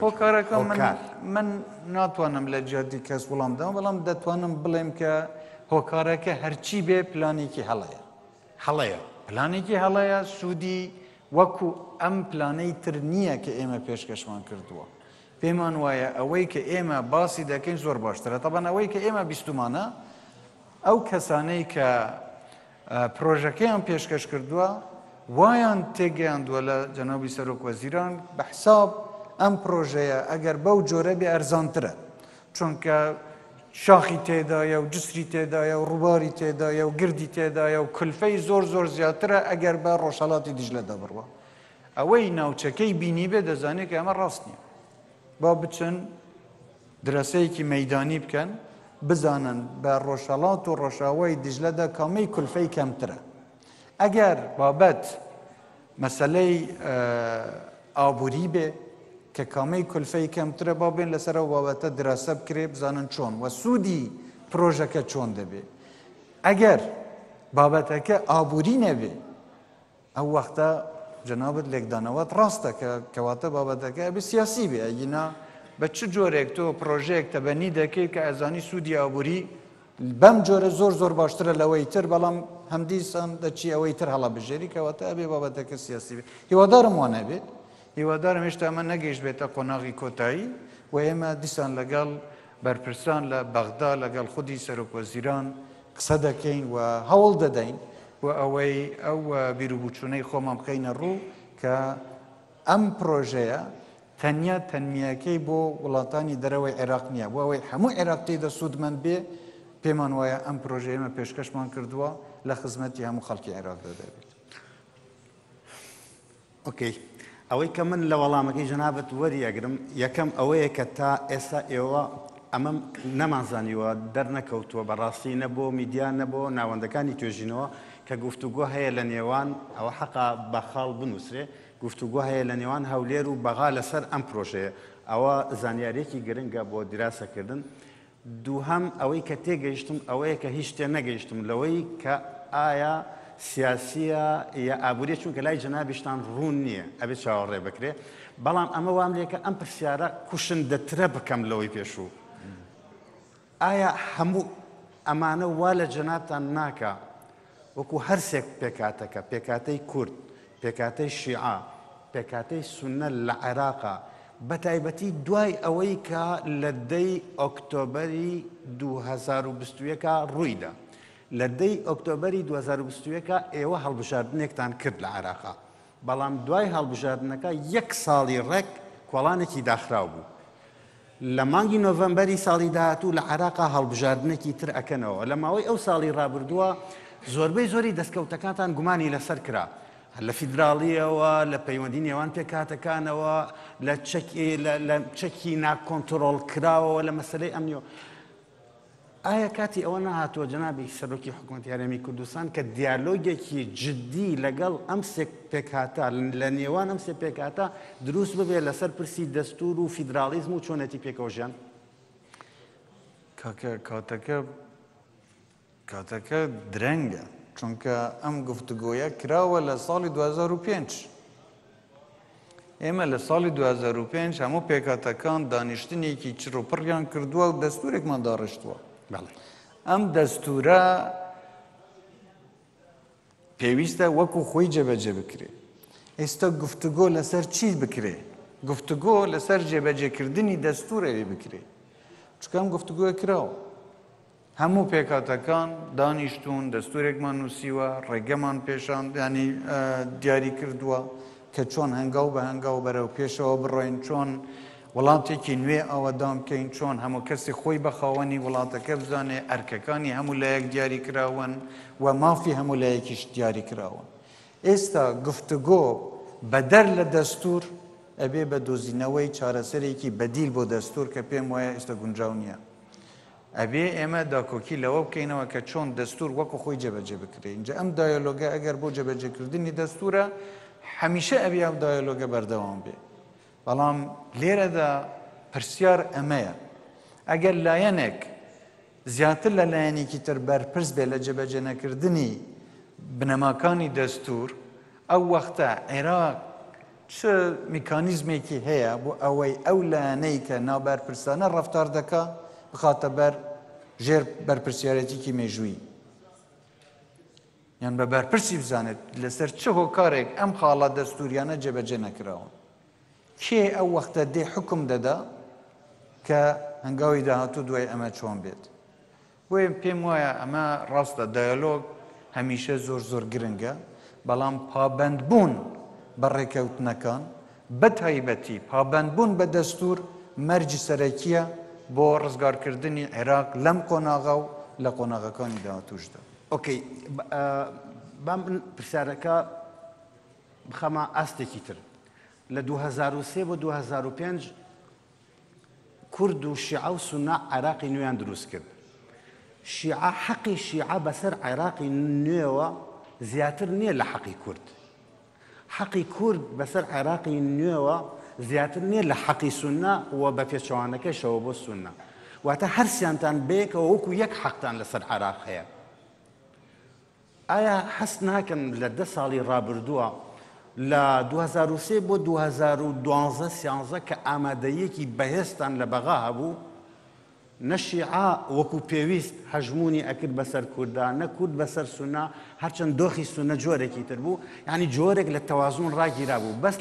هۆکارەکە من ناتوانم لە جیاتی کەس وڵامدام بەڵام دەتوانم بڵێم کە هۆکارەکە هەرچی بێ پلانێکی هەڵەیە پلانێکی هەڵەیە سوودی وەکو ئەم پلانەی تر نییە کە ئێمە پێشکەشمان کردووە. پێمان وایە ئەوەی کە ئێمە باسی دەکەین زۆر باشترە تەبەن ئەوەی کە ئێمە بیستمانە ئەو کەسانەی کە پرۆژەکەیان پێشکەش کردووە وایان تێگەیاندووە لە جەنابی سەرۆک وەزیران بە حساب ئەم پرۆژەیە ئەگەر بەو جۆرە بێ ئەرزانترە چونکە شاخی تێدایە و جسری تێدایە و ڕووباری تێدایە و گردی تێدایە و کلفەی زۆر زیاترە ئەگەر بە ڕۆژهەڵاتی دیژلەدا بڕوە ئەوەی ناوچەکەی بینی بێ دەزانێت کە ئەمە ڕاست نییە با بچن درەسەیەکی مەیدانی بکەن بزانن بە ڕۆژهەڵات و ڕۆژاوای دیژلەدا کامەی کلفەی کەمترە ئەگەر بابەت مەسەلەی ئابووری بێ کە کامەی کلفەی کەمترە با بێن لەسەر ئەو بابەتە دراسە بکرێ بزانن چۆن و سوودی پرۆژەکە چۆن دەبێ ئەگەر بابەتەکە ئابووری نەبێ ئەو وەختە جەنابەت لێکدانەوەت ڕاستە کە کەواتە بابەتەکە بێ سیاسی بێ ئەگینا بە چ جۆرێک تۆ پرۆژەیەک تەبەنی دەکەی کە ئەزانی سوودی ئابووری بەم جۆرە زۆر باشترە لەوەی تر بەڵام هەمدیسان دەچی ئەوەی تر هەڵا بژێری کەواتە ئەبێ بابەتەکە سیاسی بێت هیوادارم وانە بێت هیوادارم هێشتا ئەمە نەگەیشت بێتە قۆناغی کۆتایی و ئێمە دیسان لەگەڵ بەرپرسان لە بەغدا لەگەڵ خودی سەرۆکوەزیران قسە دەکەین و هەوڵ دەدەین و ئەوەی ئەو بیرروبووچوونەی خۆمان بخەینە ڕوو کە ئەم پرۆژەیە تەنمیەکەی بۆ وڵاتانی دەرەوەی عێراق نییە بۆ ئەوەی هەموو عێراقی دەسوودمەند بێ پێمان وایە ئەم پرۆژەیە ئێمە پێشکەشمان کردووە لە خزمەتی هەموو خەڵکی عێراقدا دەبێت. ئۆکەی ئەوەی کە من لە وەڵامەکەی جەنابەت وەریەگرم یەکەم ئەوەیە کە تا ئێستا ئێوە ئەمەم نەمانزانیوە دەرنەکەوتووە بەڕاستی نەبوو میدیا نەبوو ناوەندەکانی توێژینەوە کە گفتوگۆ هەیە لە نێوان ئەوە حەقا بەخاڵ بنووسێ گفتوگۆ هەیە لە نێوان هەولێر و بەغا لەسەر ئەم پرۆژەیە ئەوە زانیارێکی گرنگە بۆ دیراسەکردن دووهەم ئەوەی کە تێگەیشتم ئەوەیە کە هیچ شتێ نەگەیشتم لەوەی کە ئایا سیاسیە یا ئابووری چونکە لای جەنابیشتان ڕوون نییە ئەبێت چاوەڕێ بکرێ بەڵام ئەمە وام لێکە ئەم پرسیارە کوشندەترە بکەم لەوەی پێشوو ئایا هەموو ئەمانە وا لە جەنابتان ناکە وەکو هەرسێک پێکاتەکە پێکاتەی کورد پێکاتەی شیعە پێکاتەی سونە لە عێراقا بە تایبەتی دوای ئەوەی کە لە دەی ئۆکتۆبەری 2021 ڕوویدا لە دەی ئۆکتۆبەری 2021 ئێوە هەڵبژاردنێکتان کرد لە عێراقا بەڵام دوای هەڵبژاردنەکە یەک ساڵی ڕێک کۆڵانێکی داخراو بوو لە مانگی نۆڤەمبەری ساڵی داهاتوو لە عێراقا هەڵبژاردنێکی تر ئەکەنەوە لە ماوەی ئەو ساڵی ڕابردووە زۆربەی زۆری دەستکەوتەکانتان گومانی لەسەر کرا لە فیدراڵیەوە لە پەیوەندی نێوان پێکاتەکانەوە لە چەکی ناکۆنتڕۆڵ کراوەوە لە مەسەلەی ئەمنیەوە ئایا کاتی ئەوە نەهاتووە جەنابی سەرۆکی حکوومەتی هەرێمی کوردستان کە دیالۆگێکی جددی لەگەڵ ئەم سێ پێکهاتە لە نێوان ئەم سێ پێکهاتە دروست ببێت لەسەر پرسی دەستور و فیدراڵیزم و چۆنەتی پێکەوەژیان کاتەکە درەنگە چونکە ئەم گفتوگۆیە کراوە لە ساڵی 2005 ئێمە لە ساڵی 2005 هەموو پێکاتەکان دانیشتنێکی چڕوپڕیان کردووە و دەستورێکمان داڕشتووە ئەم دەستورە پێویستە وەکو خۆی جێبەجێ بکرێ ئێستا گفتوگۆ لەسەر چی بکرێ گفتوگۆ لەسەر جێبەجێکردنی دەستورەوێ بکرێ چونکە ئەم گفتوگۆیە کراوە هەموو پێکاتەکان دانیشتون دەستورێکمان نووسیوە ڕێگەمان پێشان ینی دیاری کردووە کە چۆن هەنگاو بە هەنگاو بەرەو پێشەوە بڕۆین چۆن وڵاتێکی نوێ ئەوەدام بکەین چۆن هەموو کەسی خۆی بە خاوەنی وڵاتەکە بزانێ ئەرکەکانی هەموو لایەک دیاری کراون و مافی هەموو لایەکیش دیاری کراون ئێستا گفتوگۆ بەدەر لە دەستور ئەبێ بە دۆزینەوەی چارەسەرێکی بەدیل بۆ دەستور کە پێم وایە ئێستا گونجاو نییە ئەبێ ئێمە داکۆکی لەوە بکەینەوە کە چۆن دەستور وەکو خۆی جێبەجێ بکرێ اینجا ئەم دایالۆگە ئەگەر بۆ جێبەجێکردنی دەستورە هەمیشە ئەبێ ئەم دایالۆگە بەردەوام بێ بەڵام لێرەدا پرسیار ئەمەیە ئەگەر لایەنێک زیاتر لە لایەنێکی تر بەرپرس بێ لە جێبەجێ نەکردنی بنەماکانی دەستور ئەو وەختە عێراق چ میکانیزمێکی هەیە بۆ ئەوەی ئەو لایەنەی کە ناوبەرپرسانە ڕەفتار دەکا بخاتە بەر ژێر بەرپرسیارەتێکی مێژووی یان بە بەرپرسی بزانێت لەسەر چه هۆکارێک ئەم خاڵە دەستوریانە جێبەجێ نەکراون کێ ئەو وەختە دێ حکم دەدا کە هەنگاوی داهاتوو دوای ئەمە چۆن بێت بۆیە پێم وایە ئەمە ڕاستە دایالۆگ هەمیشە زۆر گرنگە بەڵام پابەندبوون بە ڕێکەوتنەکان بە تایبەتی پابەندبوون بە دەستور مەرجی سەرەکیە بۆ ڕزگارکردنی عێراق لەم قۆناغا و لە قۆناغەکانی داهاتووشدا. ئۆکەی بام پرسیارەکە بخەمە ئاستێکی تر لە 2003 بۆ 2005 کورد و شیعە و سوننا عێراقی نوێیان دروست کرد. شیعە حەقی شیعە بەسەر عێراقی نوێەوە زیاتر نییە لە حەقی کورد. حەقی کورد بەسەر عێراقی نوێەوە زیاتر نییە لە حەقی سوننا و بە پێچەوانەکەشەوە بۆ سوننا. واتە هەرسیانتان بەیەکەوە وەکو یەک حەقتان لەسەر عێراق هەیە. ئایا هەست ناکەن لە 10 ساڵی ڕابردووە لە 2003 بۆ 2012 کە ئامادەیەکی بەهێزتان لە بەغا هەبوو نەشیعە وەکو پێویست هەژمونی ئەکرد بەسەر کوردان نە کورد بەسەر سوننا هەرچەند دۆخی سونە جۆرێکی تر بوو یعنی جۆرێک لە تەوازون ڕاگیرا بوو بەس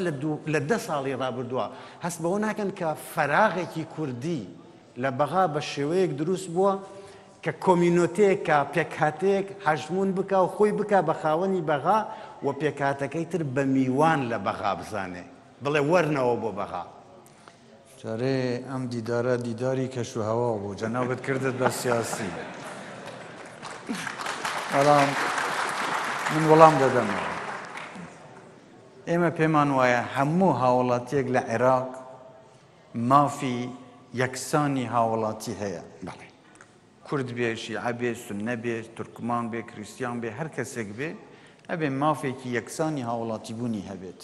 لە 10 ساڵی ڕابردووە هەست بەوە ناکەن کە فەراغێکی کوردی لە بەغا بە شێوەیەک دروست بووە کە کۆمینۆتەیەک کە پێکهاتەیەک هەژمون بکە و خۆی بکە بە خاوەنی بەغا و پێکهاتەکەی تر بە میوان لە بەغا بزانێ بڵێ وەرنەوە بۆ بەغا. جارێ ئەم دیدارە دیداری کەشوهەوا بوو جەنابەت کردت بە سیاسی. بەڵام من وەڵام دەدەمەوە. ئێمە پێمان وایە هەموو هاوڵاتیەک لە عێراق مافی یەکسانی هاوڵاتی هەیە. کورد بێ، شیعە بێ، سوننە بێ، تورکمان بێ، کریستیان بێ، هەر کەسێک بێ ئەبێ مافێکی یەکسانی هاوڵاتی بوونی هەبێت.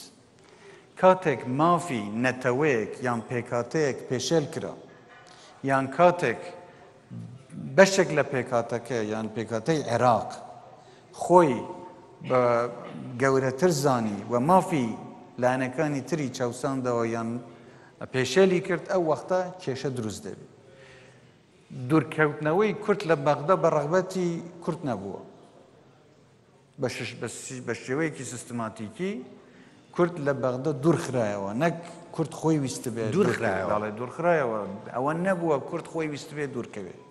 کاتێک مافی نەتەوەیەک یان پێکاتەیەک پێشێل کرا یان کاتێک بەشێک لە پێکاتەکە یان پێکاتەی عێراق خۆی بە گەورەتر زانی و مافی لایەنەکانی تری چاوساندەوە یان پێشێلی کرد ئەو وەختە کێشە دروست دەبێت. دوورکەوتنەوەی کورد لە بەغدا بە ڕەغبەتی کورد نەبووە. بە شێوەیەکی سیستماتیکی کورد لە بەغدا دوورخرایەوە نەک کورد خۆی ویستە بێت دوورخرایەوە ئەوە نەبووە کورد خۆی ویست بێت دوورکەوێت.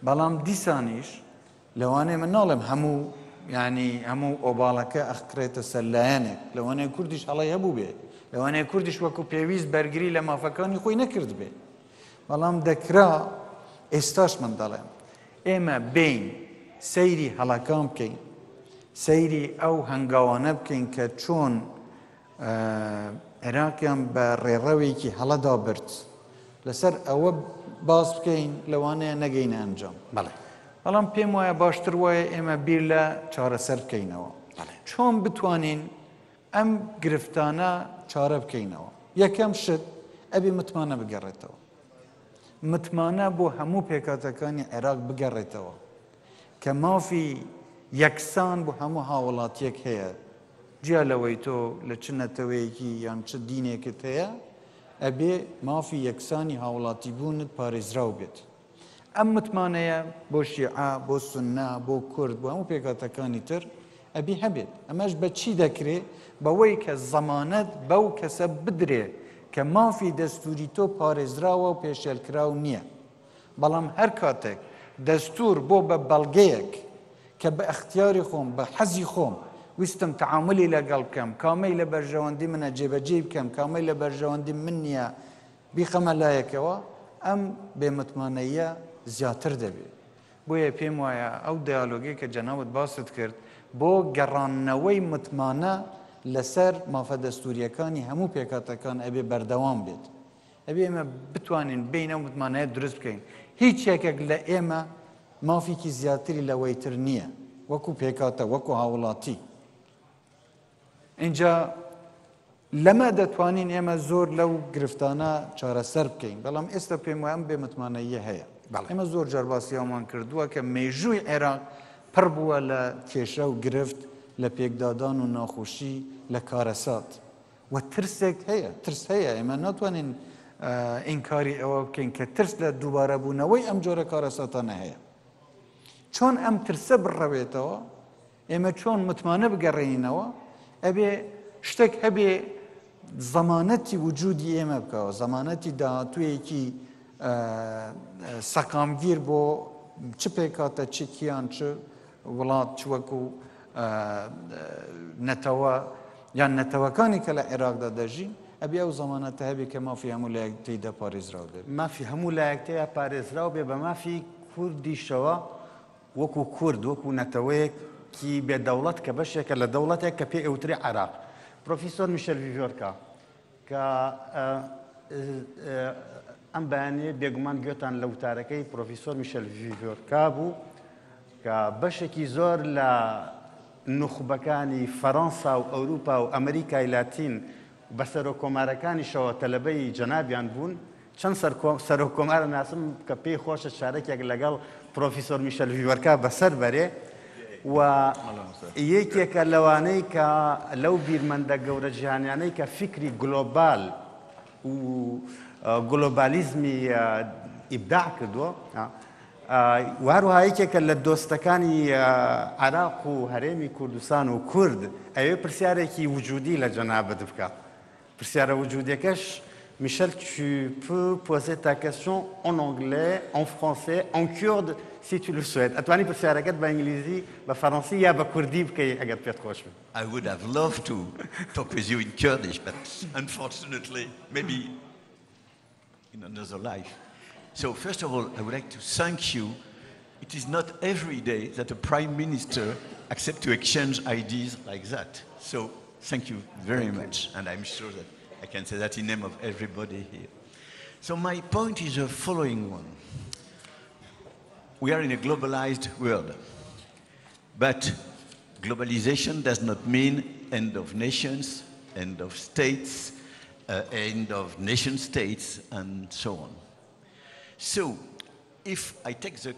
بەڵام دیسانیش لەوانەیە من ناڵێم هەموو یعنی هەموو ئۆباڵەکە ئەخکرێتە سەر لایەنێک لەوانەیە کوردیش هەڵی هەبوو بێت لەوانەیە کوردیش وەکو پێویست بەرگری لە مافەکانی خۆی نەکرد بێت. بەڵام دەکرا ئێستاش من دەڵێم ئێمە بین سەیری هەڵەکان بکەین سەیری ئەو هەنگاوانە بکەین کە چۆن عێراقیان بە ڕێڕەوێکی هەڵەدا برد لەسەر ئەوە باس بکەین لەوانەیە نەگەینە ئەنجام. بەڵام پێم وایە باشتر وایە ئێمە بیر لە چارەسەر بکەینەوە چۆن بتوانین ئەم گرفتانە چارە بکەینەوە. یەکەم شت ئەبێ متمانە بگەڕێتەوە متمانە بۆ هەموو پێکاتەکانی عێراق بگەڕێتەوە کە مافی یەکسان بۆ هەموو هاوڵاتیەک هەیە جیا لەوەی تۆ لە چ نەتەوەیەکی یان چ دینێکت هەیە ئەبێ مافی یەکسانی هاوڵاتی بوونت پارێزراو بێت. ئەم متمانەیە بۆ شیعە بۆ سوننا بۆ کورد بۆ هەموو پێکاتەکانی تر ئەبێ هەبێت. ئەمەش بە چی دەکرێت بەوەی کە زەمانەت بەو کەسە بدرێ کە مافی دەستوری تۆ پارێزراوە و پێشێلکراو نییە. بەڵام هەر کاتێک دەستور بۆ بە بەڵگەیەک کە بە ئەختیاری خۆم بە حەزی خۆم ویستم تەعاملی لەگەڵ بکەم کامەی لە بەرژەوەندی منە جێبەجێ بکەم کامەی لە بەرژەوەندی من نییە بیخەمە لایەکەوە ئەم بێمتمانەیە زیاتر دەبێت. بۆیە پێم وایە ئەو دیالۆگی کە جەنابەت باست کرد بۆ گەڕانەوەی متمانە لەسەر مافە دەستوریەکانی هەموو پێکاتەکان ئەبێ بەردەوام بێت. ئەبێ ئێمە بتوانین بینە و متمانەیە دروست بکەین. هیچ یەکێک لە ئێمە مافێکی زیاتری لەوەی تر نییە وەکو پێکاتە وەکو هاوڵاتی. اینجا لەمە دەتوانین ئێمە زۆر لەو گرفتانە چارەسەر بکەین. بەڵام ئێستا پێم وایە ئەم بێمتمانەیە هەیە. ئێمە زۆر جار باسییامان کردووە کە مێژووی عێراق پڕ بووە لە کێشە و گرفت لە پێکدادان و ناخۆشی لە کارەسات و ترسێک هەیە ترس هەیە. ئێمە ناتوانین ئینکاری ئەوە بکەین کە ترس لە دووبارە بوونەوەی ئەم جۆرە کارەساتانە هەیە. چۆن ئەم ترسە بڕەوێتەوە ئێمە چۆن متمانە بگەڕێنینەوە ئەبێ شتێک هەبێ زەمانەتی وجودی ئێمە بکەوە زەمانەتی داهاتوویەکی سەقامگیر بۆ چ پێکاتە چ کیان چ وڵات چ وەکو نەتەوە یان نەتەوەکانی کە لە عێراقدا دەژین ئەبی ئەو زەمانەتە هەبێ کە مافی هەموو لایەکی تێیدا پارێزراو بێت. مافی هەموو لایەکتەیە پارێزراو بێ بە مافی کوردیشەوە وەکو کورد وەکو نەتەوەیەکی بێدەوڵەت کە بەشێکە لە دەوڵەتێک کە پێ ئەوتری عراق. پرۆفیسۆر میشەل ڤیڤۆرکا کە ئەم بەیانەیە بێگومان گوێتان لە وتارەکەی پرۆفیسۆر میشەل ڤیڤۆرکا بوو کە بەشێکی زۆر لە نوخبەکانی فەڕەنسا و ئەوروپا و ئەمریکای لاتین بە سەرۆکۆمارەکانیشەوە تەلەبەی جەنابیان بوون. چەند سەرۆکۆمارە ناسم کە پێی خۆشە شارێکێک لەگەڵ پرۆفیسۆر میشەل ڤیڤۆرکا بەسەر بەرێ و یەکێکە لەوانەی کە لەو بیرمەندە گەورە جیهانیانەی کە فکری گلۆبال و گلۆبالیزمی ئیبداع کردووە، وهروها یەکێکە لە دۆستەکانی عراق و هەرێمی کوردستان و کورد ئەوێ پرسیارێکی وجودی لە جەنابەت بکات. پرسیارە وجودیەکەش Michel, tu peux poser ta question en anglais, en français, en kurde, si tu le souhaites. أتواني بسيارة بإنجليزي بفرنسية بكردي بكي أجد بيت خوش. I would have loved to talk with you in Kurdish, but unfortunately, maybe in another life. So first of all, I would like to thank you. It is not every day that a prime minister accepts to exchange ideas like that. So thank you very much, and I'm sure that I can say that in the name of everybody here. So my point is the following one. We are in a globalized world, but globalization does not mean end of nations, end of states, end of nation states, and so on. So if I take the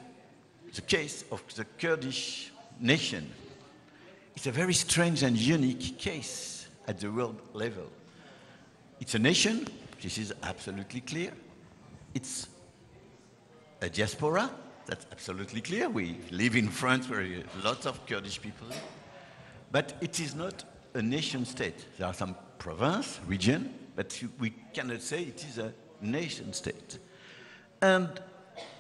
case of the Kurdish nation, it's a very strange and unique case at the world level. It's a nation, this is absolutely clear. It's a diaspora, that's absolutely clear. We live in France where there are lots of Kurdish people. But it is not a nation state. There are some province, region, but we cannot say it is a nation state. And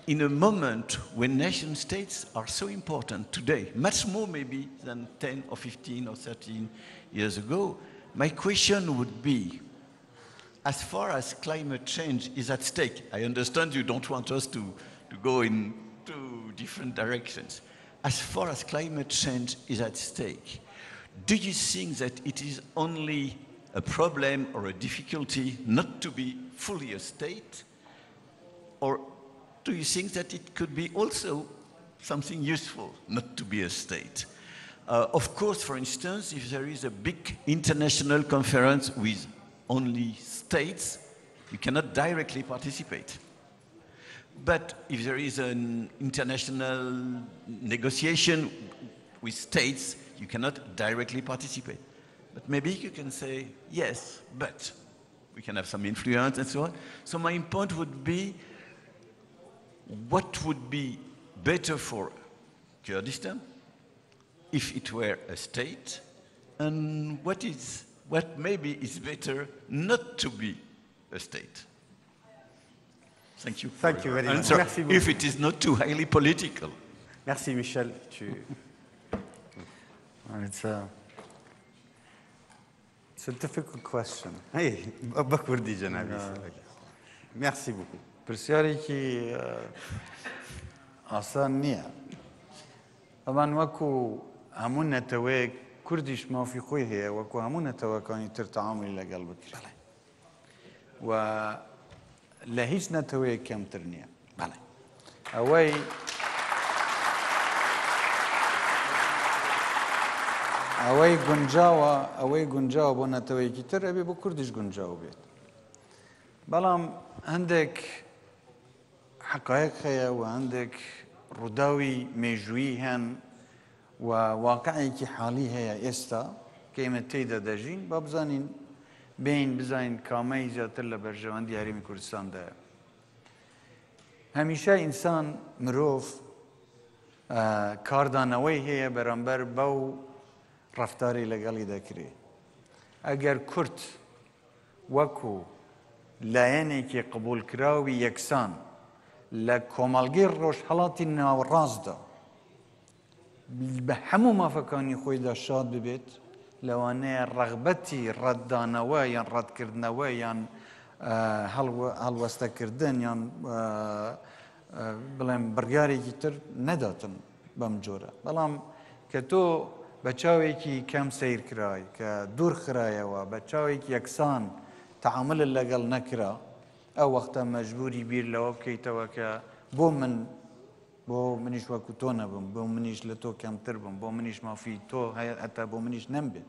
in a moment when nation states are so important today, much more maybe than 10 or 15 or 13 years ago, my question would be, as far as climate change is at stake, I understand you don't want us to go in two different directions. As far as climate change is at stake, do you think that it is only a problem or a difficulty not to be fully a state? Or do you think that it could be also something useful not to be a state? Of course, for instance, if there is a big international conference with only states, you cannot directly participate. But if there is an international negotiation with states, you cannot directly participate. But maybe you can say, yes, but we can have some influence and so on. So my point would be, what would be better for Kurdistan if it were a state, and what maybe is better not to be a state? Thank you. Thank you very much. Merci if it is not too highly political. Merci Michel. It's a difficult question. Hey, بكردي جنابي. Merci beaucoup. پرسیارێکی ئاسان نییە. ئەمان وەکو هەموو نەتەوەیەک کوردیش مافی خۆی هەیە وەکو هەموو نەتەوەکانی تر تەعاملی لەگەڵ بکرێت. و لە هیچ نەتەوەیەک کەمتر نییە. ئەوەی گونجاوە بۆ نەتەوەیەکی تر ئەبێ بۆ کوردیش گونجاو بێت. بەڵام هەندێک حقایق هەیە و هەندێک ڕووداوی مێژوویی هەن و واقعێکی حاڵی هەیە ئێستا کە ئێمە تێیدا دەژین با بزانین بزانین کامەی زیاتر لە بەرژەوەندی هەرێمی کوردستاندایە. هەمیشە ئینسان مرۆڤ کاردانەوەی هەیە بەرامبەر بەو ڕەفتاری لەگەڵی دەکرێت. ئەگەر کورد وەکو لایەنێکی قبولکراوی یەکسان لە کۆمەڵگەی ڕۆژهەڵاتی ناوەڕاستدا بە هەموو مافەکانی خۆیدا شاد ببێت لەوانەیە ڕەغبەتی ڕەتدانەوە یان ڕەتکردنەوە یان هەڵوەستەکردن یان بڵێم بڕیارێکی تر نەداتن بەم جۆرە بەڵام کە تۆ بە چاوێکی کەم سیر کرای کە دوور خرایەوە بە چاوێکی یەکسان تعامل لەگەڵ نەکرا ئەو وەختە مەجبوری بیر لەوە بکەیتەوە کە بۆ منیش وەکو تۆ نەبم بۆ منیش لە تۆ کەمتر بم بۆ منیش مافی تۆ هەتا بۆ منیش نەمبێت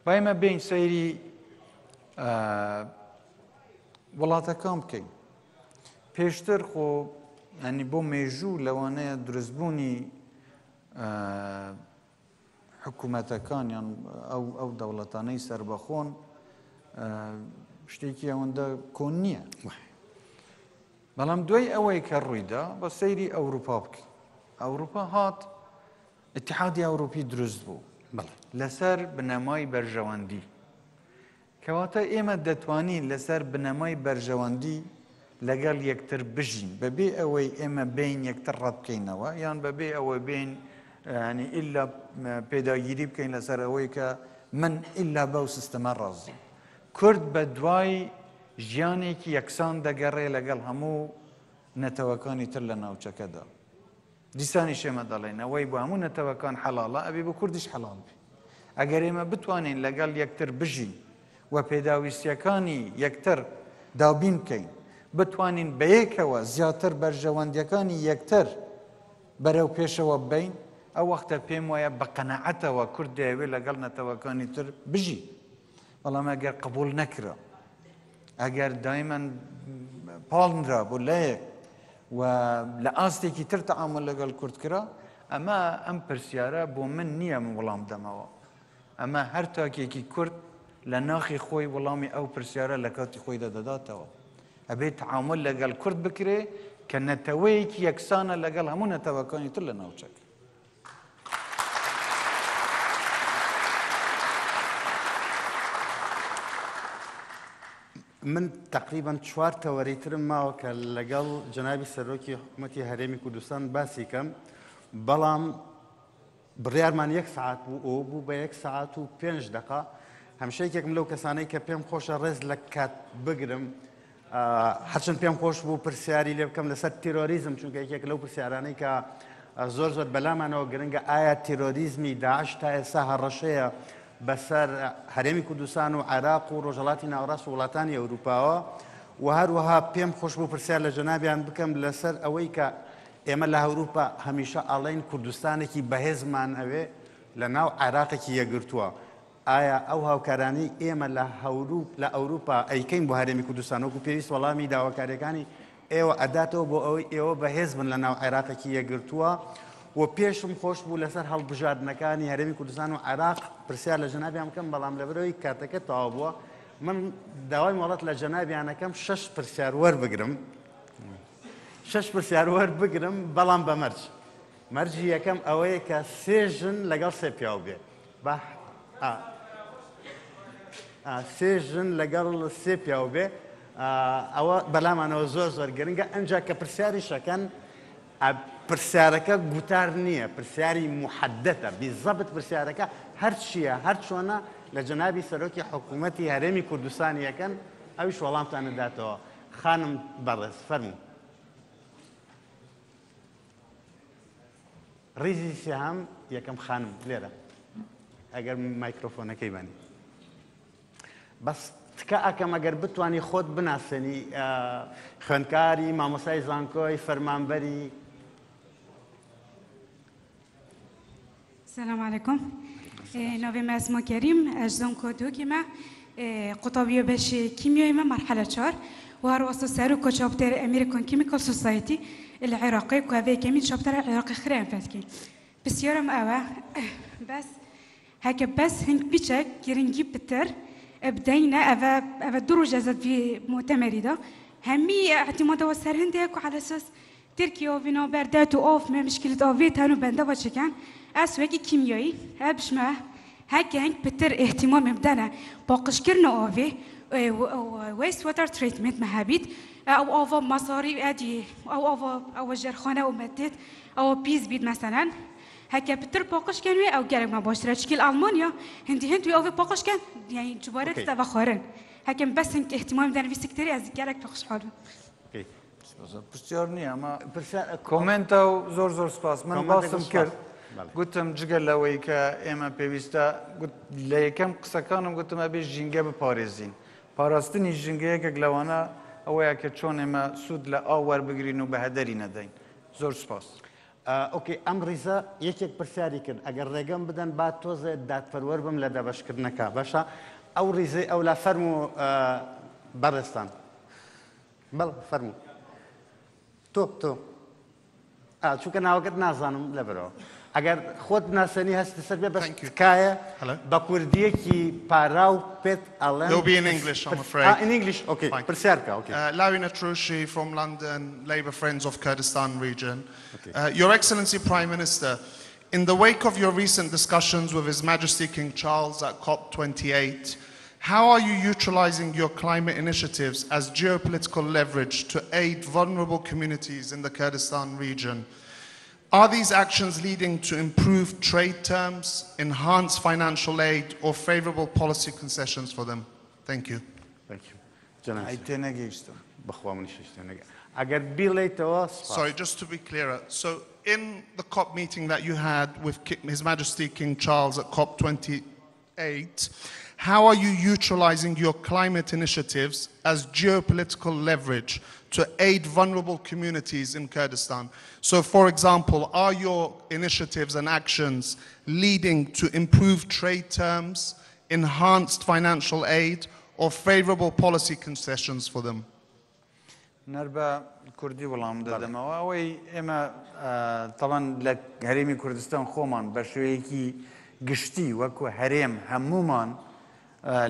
بایمە بین سەیری وڵاتەکان بکەین پێشتر خۆ ئەنی بۆ مێژوو لەوانەیە دروستبوونی حکوومەتەکان یان ئەو دەوڵەتانەی سربەخۆن شتێکی ئەوەندە کۆن نییە بەڵام دوای ئەوەی کە ڕوویدا بە سەیری ئەوروپا بکەین ئەوروپا هات اتحادی ئەوروپی دروست بوو لەسەر بنەمای بەرژەوەندی کەواتە ئێمە دەتوانین لەسەر بنەمای بەرژەوەندی لەگەڵ یەکتر بژین بەبێ ئەوەی ئێمە بین یەکتر ڕەت بکەینەوە یان بەبێ ئەوە بین ینی ئیلا پێداگیری بکەین لەسەر ئەوەی کە من ئیلا بەو سیستەمە ڕازی کورد بە دوای ژیانێکی یەکسان دەگەڕێ لەگەڵ هەموو نەتەوەکانی تر لە ناوچەکەدا دیسانی شێمە دەڵێن ئەوەی بۆ هەموو نەتەوەکان حەڵاڵە ئەبێ بۆ کوردیش حەڵاڵ بێ ئەگەر ئێمە بتوانین لەگەڵ یەکتر بژین و پێداویستیەکانی یەکتر دابین بکەین بتوانین بەیەکەوە زیاتر بەرژەوەندیەکانی یەکتر بەرەو پێشەوە بین ئەو وەختە پێم وایە بە قەنەعەتەوە کورد دەیەوێت لەگەڵ نەتەوەکانی تر بژی بەڵام ئەگەر قبول نەکرا ئەگەر دایمەن پاڵنرا بۆ لایەک و لە ئاستێکی تر تەعامل لەگەڵ کورد کرا ئەمە ئەم پرسیارە بۆ من نییە من وەڵام دەمەوە ئەمە هەر تاکێکی کورد لە ناخی خۆی وەڵامی ئەو پرسیارە لە کاتی خۆی دەداتەوە ئەبێت تەعامل لەگەڵ کورد بکرێ کە نەتەوەیەکی یەکسانە لەگەڵ هەموو نەتەوەکانی تر لە ناوچەکە من تقریبا 4 تەوەریترم ماوە کە لەگەڵ جەنابی سەرۆکی حکوومەتی هەرێمی کوردستان باسی کەم بەڵام بڕیارمان 1 ساعت بوو ئەو بوو بە 1 ساعت و 5 دقە هەمشەیەکێکم لەو کەسانەی کە پێم خۆشە ڕێز لە کات بگرم هەرچەند پێم خۆش بوو پرسیاری لێ بکەم لەسەر تیرۆریزم چونکە یەکێک لەو پرسیارانەی کە زۆر بەلامانەوە گرنگە ئایا تیرۆریزمی داعش تا ئێستا هەڕەشەیە بەسەر هەرێمی کوردستان و عێراق و ڕۆژهەڵاتی ناوەڕاست و وڵاتانی ئەوروپاوە و هەروەها پێم خۆش بوو پرسیار لە جەنابیان بکەم لەسەر ئەوەی کە ئێمە لە ئەوروپا هەمیشە ئەڵێن کوردستانێکی بەهێزمان ئەوێ لە ناو عێراقێکی یەکگرتووە ئایا ئەو هاوکارانی ئێمە لە ئەوروپا ئەیکەین بۆ هەرێمی کوردستان وەکو پێویست وەڵامی داواکاریەکانی ئێوە ئەداتەوە بۆ ئەوەی ئێوە بەهێز بن لە ناو عێراقێکی یەکگرتووە و پێشم خۆش بوو لەسەر هەڵبژاردنەکانی هەرێمی کوردستان و عێراق پرسیار لە جەنابیان بکەم بەڵام لەبەرەوەی کاتەکە تەواو بووە من داوای مۆڵەت لە جەنابیانەکەم 6 پرسیار وەربگرم 6 پرسیار وەربگرم بەڵام بە مەرجی یەکەم ئەوەیە کە 3 ژن لەگەڵ 3 پیاو بێ بە 3 ژن لەگەڵ 3 پیاو بێ ئەوە بەلامانەوە زۆر گرنگە ئەنجا کە پرسیاری شەکەن پرسیارەکە گوتار نییە پرسیاری محەدەتە بیزەبت پرسیارەکە هەر چییە هەر چۆنە لە جەنابی سەرۆکی حکوومەتی هەرێمی کوردستان یەکەن ئەویش وەڵامتان دەداتەوە خانم بەڕێز فەرموو ڕیزی سێهەم یەکەم خانم لێرە ئەگەر مایکرۆفۆنەکەی بانی بەس تکە ئەکەم ئەگەر بتوانی خۆت بناسێنی خوێندکاری مامۆستای زانکۆی فەرمانبەری السلام عليكم نوفي ما اسمه كريم أجزم كودو كما قطبية باش كيميائي ما مرحلة 4 وهرو أصل سارو كو شابتر أمريكان كيميكال سوسايتي العراقي كوافي كمين شابتر العراقي خرين فاتكي بس يورم أوا بس هكا بس هنك بيشك كيرنجي بتر بدينا أفا دروجة زاد في مؤتمر ده همي اعتماد وسر هندك وعلى أساس تركيا وفينا بردات وأوف ما مشكلة أوفيت هانو بندا وشكان أسوأكي كيميائي أبش ما هكا هنك بتر اهتمام بدنا باقش كرنا أوفي ويست واتر تريتمنت مهابيت أو أوفا مصاري أدي أو جرخانة ومدت أو بيز بيد مثلا هكا بتر باقش كانوا أو قالك ما باشتري شكل ألمانيا هندي أو في باقش كان يعني جبارة تبع خارن هكا بس هنك اهتمام دان في سكتري از قالك باقش حاله اوكي پرسیار نییە ئەمە پرسیار کۆمنتە و زۆر سپاس من باسم کرد گوتم جگەل لەوەی کە ئێمە پێویستە لە یەکەم قسەکانم گوتم ئەبێ ژینگە بپارێزین پاراستنی ژینگەیەکێک لەوانە ئەوەیە کە چۆن ئێمە سوود لە ئاو وەربگرین و بە هەدەری نەدەین زۆر سپاس اوكي ام ڕیزە یەکێک پرسیاری کرد ئەگەر ڕێگەم بدەن با تۆزێ دادپەروەر بم لە دەبەشکردنەکە باشە ئەو ڕیزەی ئەو لا فەرموو بەڕێستان بەڵ فەرموو تۆ چونکە ناوەکەت نازانم لەبەرەوە ئەگەر خۆت ناسەنی هەستی سەر بێ بەکایە بە کوردیەکی پارا و پێت ئەڵێن It'll be in English, I'm afraid. In English, okay. پرسیارکە okay. Lawina Trushi from London, Labour Friends of Kurdistan region. Your Excellency Prime Minister, in the wake of your recent discussions with His Majesty King Charles at COP28, how are you utilising your climate initiatives as geopolitical leverage to aid vulnerable communities in the Kurdistan region? Are these actions leading to improved trade terms, enhanced financial aid, or favourable policy concessions for them? Thank you. Thank you. جناب ئەی تێنەگەیشتم بەخوا منیش تێنەگە ئەگەر بیڵێیتەوە Sorry, just to be clearer. So in the COP meeting that you had with His Majesty King Charles at COP28, how are you utilising your climate initiatives as geopolitical leverage to aid vulnerable communities in Kurdistan? So, for example, are your initiatives and actions leading to improved trade terms, enhanced financial aid, or favourable policy concessions for them? نەربە کوردی وەڵام دەدەمەوە ئەوەی ئێمە تەڵەن لە هەرێمی کوردستان خۆمان بە شێوەیەکی گشتی وەکو هەرێم هەمومان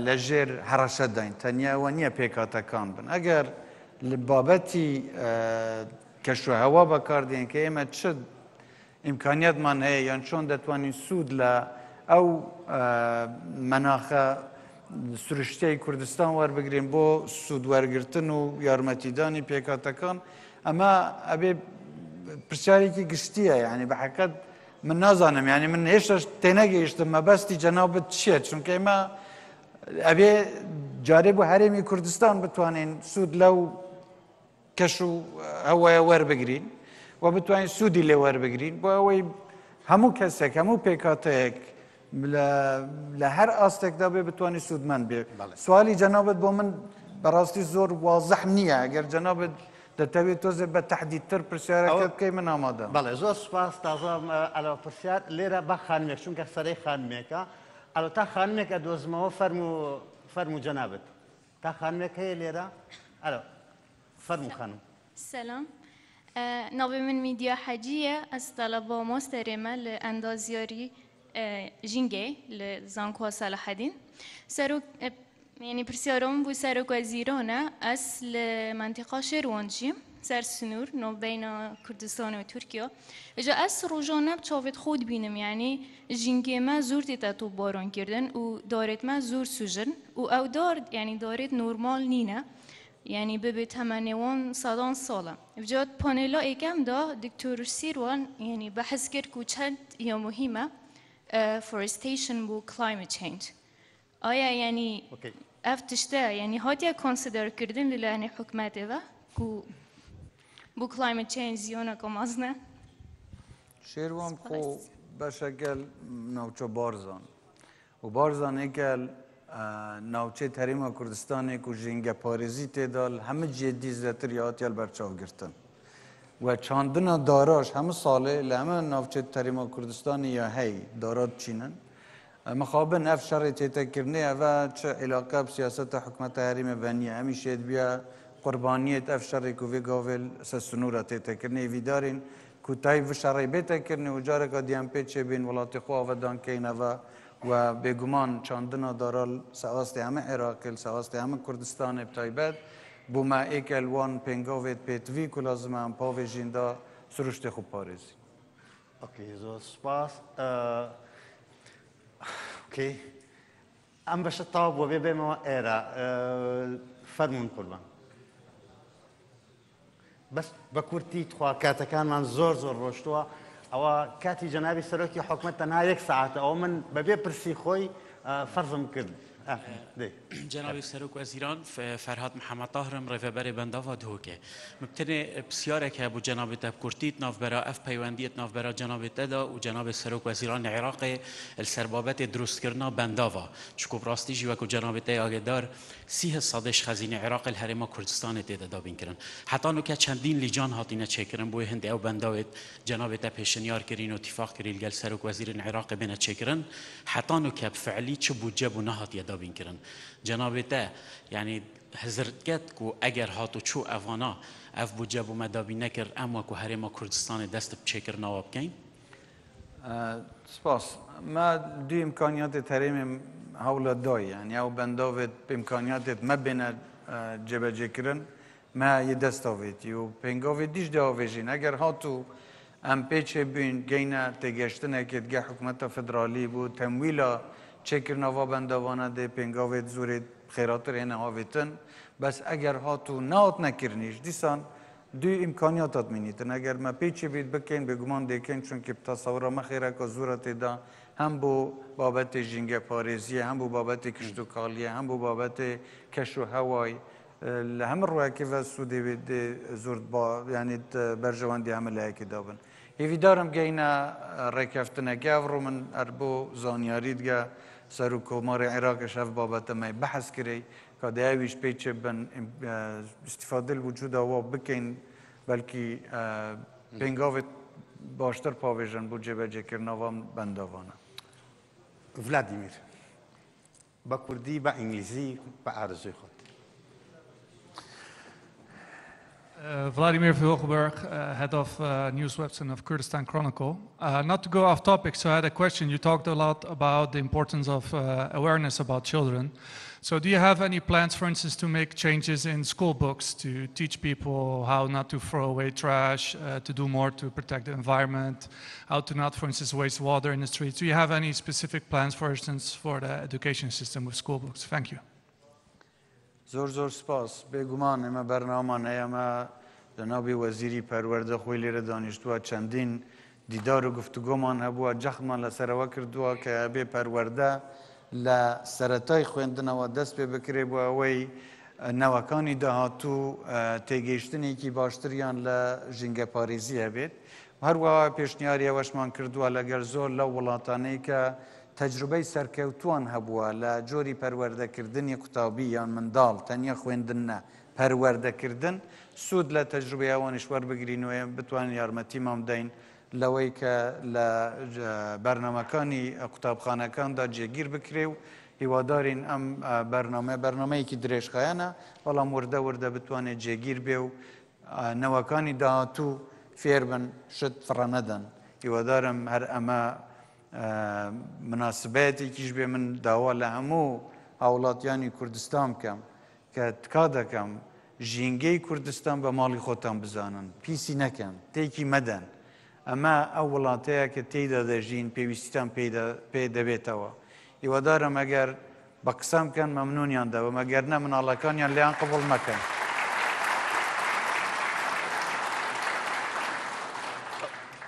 لەژێر هەڕەشە داین تەنیاوە نییە پێکاتەکان بن ئەگەر لە بابەتی کەشوهەوا بەکاردێن کە ئێمە چ ئیمکانیاتمان هەیە یان چۆن دەتوانین سوود لە ئەو مەناخە سروشتەی کوردستان وەربگرین بۆ سوود وەرگرتن و یارمەتیدانی پێکاتەکان ئەمە ئەبێ پرسیارێکی گشتیە یعنی بە حەقیقەت من نازانم یعنی من هێشتا تێنەگەیشتم مەبەستی جەنابەت چییە چونکە ئێمە ئەبێ جارێ بۆ هەرێمی کوردستان بتوانین سوود لەو کەش و ئەوەیە وەربگرین و بتوانین سوودی لێ وەربگرین بۆ ئەوەی هەموو کەسێک هەموو پێکاتەیەک لە هەر ئاستێکدا بێ بتوانانی سوودمەند بێ سوالی جەنابەت بۆ من بەڕاستی زۆر وازەح نییە ئەگەر جەنابەت دەتەوێت تۆزێ بە تەحدیدتر پرسیارەکە بکەی من ئامادەم بەڵێ زۆر سوپاس تازە ئەلەوە پرسیار لێرە بە خانمێک چونکە سەرەی خانمێکە ئەلۆ تا خانمێکە دۆزمەوە فەرموو جەنابەت تا خانمێک هەیە لێرە ئەلۆ فەرموو خانم سلام ناوی من میدیا حجیه از طلبه ماسترمه لاندازیاری جنگه لزانکو صلاح الدین يعني برسيارهم بو سرق وزيرانه أصل منطقة شيروانجي سر سنور نو بين كردستان وتركيا اجا أس روجانه بتشافت خود بينم يعني جنگه ما زور تتاتو باران كردن و دارت ما زور سجن و او دار يعني دارت نورمال نينه يعني ببي 80 ساله بجات پانيلا ايكم دا دكتور سيروان يعني بحث كر كوچند يا مهمه forestation بو climate change آیا یعنی افتشته یعنی هاتیا کنسیدر کردن لیلانی حکمته و کو بو کلایمت چینج زیونه کمازنه شیروان خو بشکل نوچه بارزان و بارزان اکل نوچه تریم کردستانی کو جنگ پاریزی تدال همه جدی زتر یاتیال برچاو گرتن و چاندن داراش همه ساله لامه نوچه تریم کردستانی یا هی دارات چینن مخابن اف شر تتكرني و چه علاقه بسیاست حکومت حریم بنی همیشه بیا قربانیت اف شر کو وی گاول سنوره تتكرني ویدارین کو تای و شر بتكرني و جاره قدیم پیچ بین ولات خو و دان کینه و بگمان چاندنا دارال سواست همه عراق سواست همه کردستان بتایبد بوما اکل وان پنگاوت پتوی کو لازم ام پاو جیندا سروشت خو پاریزی اوكي زو سپاس اوكي ام باش الطاب وبيبي ما ايرا فرمون قربان بس بكورتي تخوا كاتا كان من زور روشتوا ئەوە کاتی جەنابی سەرۆکی حکومەت تەنها 1 ساعات ئەو من بەبێ پرسی خۆی فەرزم کرد. جناب سروک وزیران فرهاد محمد طاهرم رفبر بنداوا دهوکه مبتنی بسیاره که ابو جناب تب کورتیت ناف برا اف پیوندیت ناف برا جناب تدا و جناب سروک وزیران عراق السربابت درست کرنا بنداوا چکو براستی جوا کو جناب ت آگدار 30 صدش خزینه عراق الهرم کردستان تدا دابین کرن حتی نو که چندین لیجان هاتینه چکرن بو هند او بنداوت جناب ت پیشنیار کرین و اتفاق کریل گل سروک وزیر عراق بین چکرن حتی نو که فعلی چه بودجه بو نهات یدا بین کرن جناب ته يعني هزرت كات كو اگر هاتو چو افانا اف بوجب و مدابي نكر اما كو هرما كردستان دست بچكر نواب كين سپاس ما دو امكانيات تريم هولا داي يعني او بنداوت بامكانيات ما بين جبهه كرن ما يدستاوت يو بنگاوت ديش داوجين اگر هاتو ام پیچ بین گینا تگشتنه که دیگه حکومت فدرالی بود تمویلا چکر نوا بندوانه ده پنگاوید زورید خیراتر اینه هاویتن بس اگر هاتو نهات نکرنیش دیسان دو امکانیاتات مینیتن اگر ما پیچی بید بکن بگمان دیکن چون که تصوره مخیره که زورت دا هم بو بابت جنگ پاريزية هم بو بابت كشتوكالية هم بو بابت كشو هواي هم روی که و سودی بده زورد با یعنی برجوان دی عمل هایی دابن. هیچ دارم گینا رکفتن گاورو من اربو زانیاری دیگه سروکومار عراق شف بابت ما بحث کری که دیویش پیچ بن استفاده الوجود آوا بکن بلکی بنگاوت باشتر پاویژن بود جبه جکر نوام بندوانه. ولادیمیر با کردی با انگلیسی با عرضی خود. Vladimir Vilgeberg, head of news website of Kurdistan Chronicle. Not to go off topic, so I had a question. You talked a lot about the importance of awareness about children. So do you have any plans, for instance, to make changes in school books to teach people how not to throw away trash, to do more to protect the environment, how to not, for instance, waste water in the streets? Do you have any specific plans, for instance, for the education system with school books? Thank you. زور سپاس بگمان اما برنامه نیام جناب وزیری پرورده خویلی را دانشتوا چندین دیدار و گفتگومان هبوا جخمان لسروا کردوا که به پرورده لسرتای خویندن و دست به بکره بوا وی نوکانی دهاتو تیگشتنی که باشتریان لجنگ پاریزی هبید هر وا پیشنیاری وشمان کردوا لگر زور لولاتانی که تجربه سرکوتوان هبوا لجوری پرورده کردنی قطابی یا مندال تنیا خویندن پرورده کردن سود لتجربه آوانش ور بگیرین و بتوان یارمتی مام دین لوی که برنامه کانی قطابخانه کان دا جگیر بکریو هیوادارین ام برنامه که درش خیانه ولی ورده بتوان جگیر بیو نوکانی دا تو فیربن شد فرندن هیوادارم هر اما مناسباتی کیش به من داوال همو اولادیانی کردستان کم که تکاده کم جینگی کردستان به مالی خودم بزنن پیسی نکن تیکی مدن اما اولادیه که تیدا در جین پیوستان پیدا بیتوا یوادارم اگر بقسم کن ممنونیان دا و مگر نه من الله کانیان لیان قبول مکن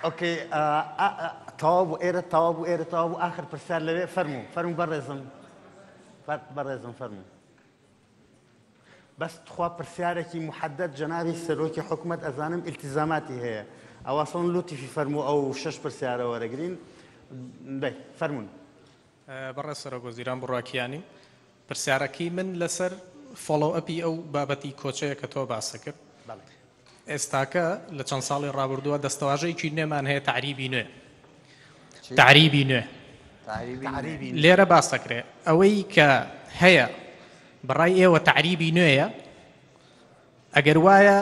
اوكي تواب وإيرة آخر برسال لبي فرمو برزم فرمو بس تخوا برسالك محدد جنابي سروكي حكومة أزانم التزاماتي هي أو أصلا لوتي في فرمو أو شش برسالة ورقرين بي فرمون برز سروك وزيران براكياني برسالكي من لسر فولو أبي أو بابتي كوتشي كتو باسكر ئێستاکە لە چەند ساڵی ڕابردووە دەستەواژەیەکی نوێمان هەیە تعریبی نوێ لێرە باس دەکرێت ئەوەی کە هەیە بەڕای ئێوە تعریبی نوێیە ئەگەر وایە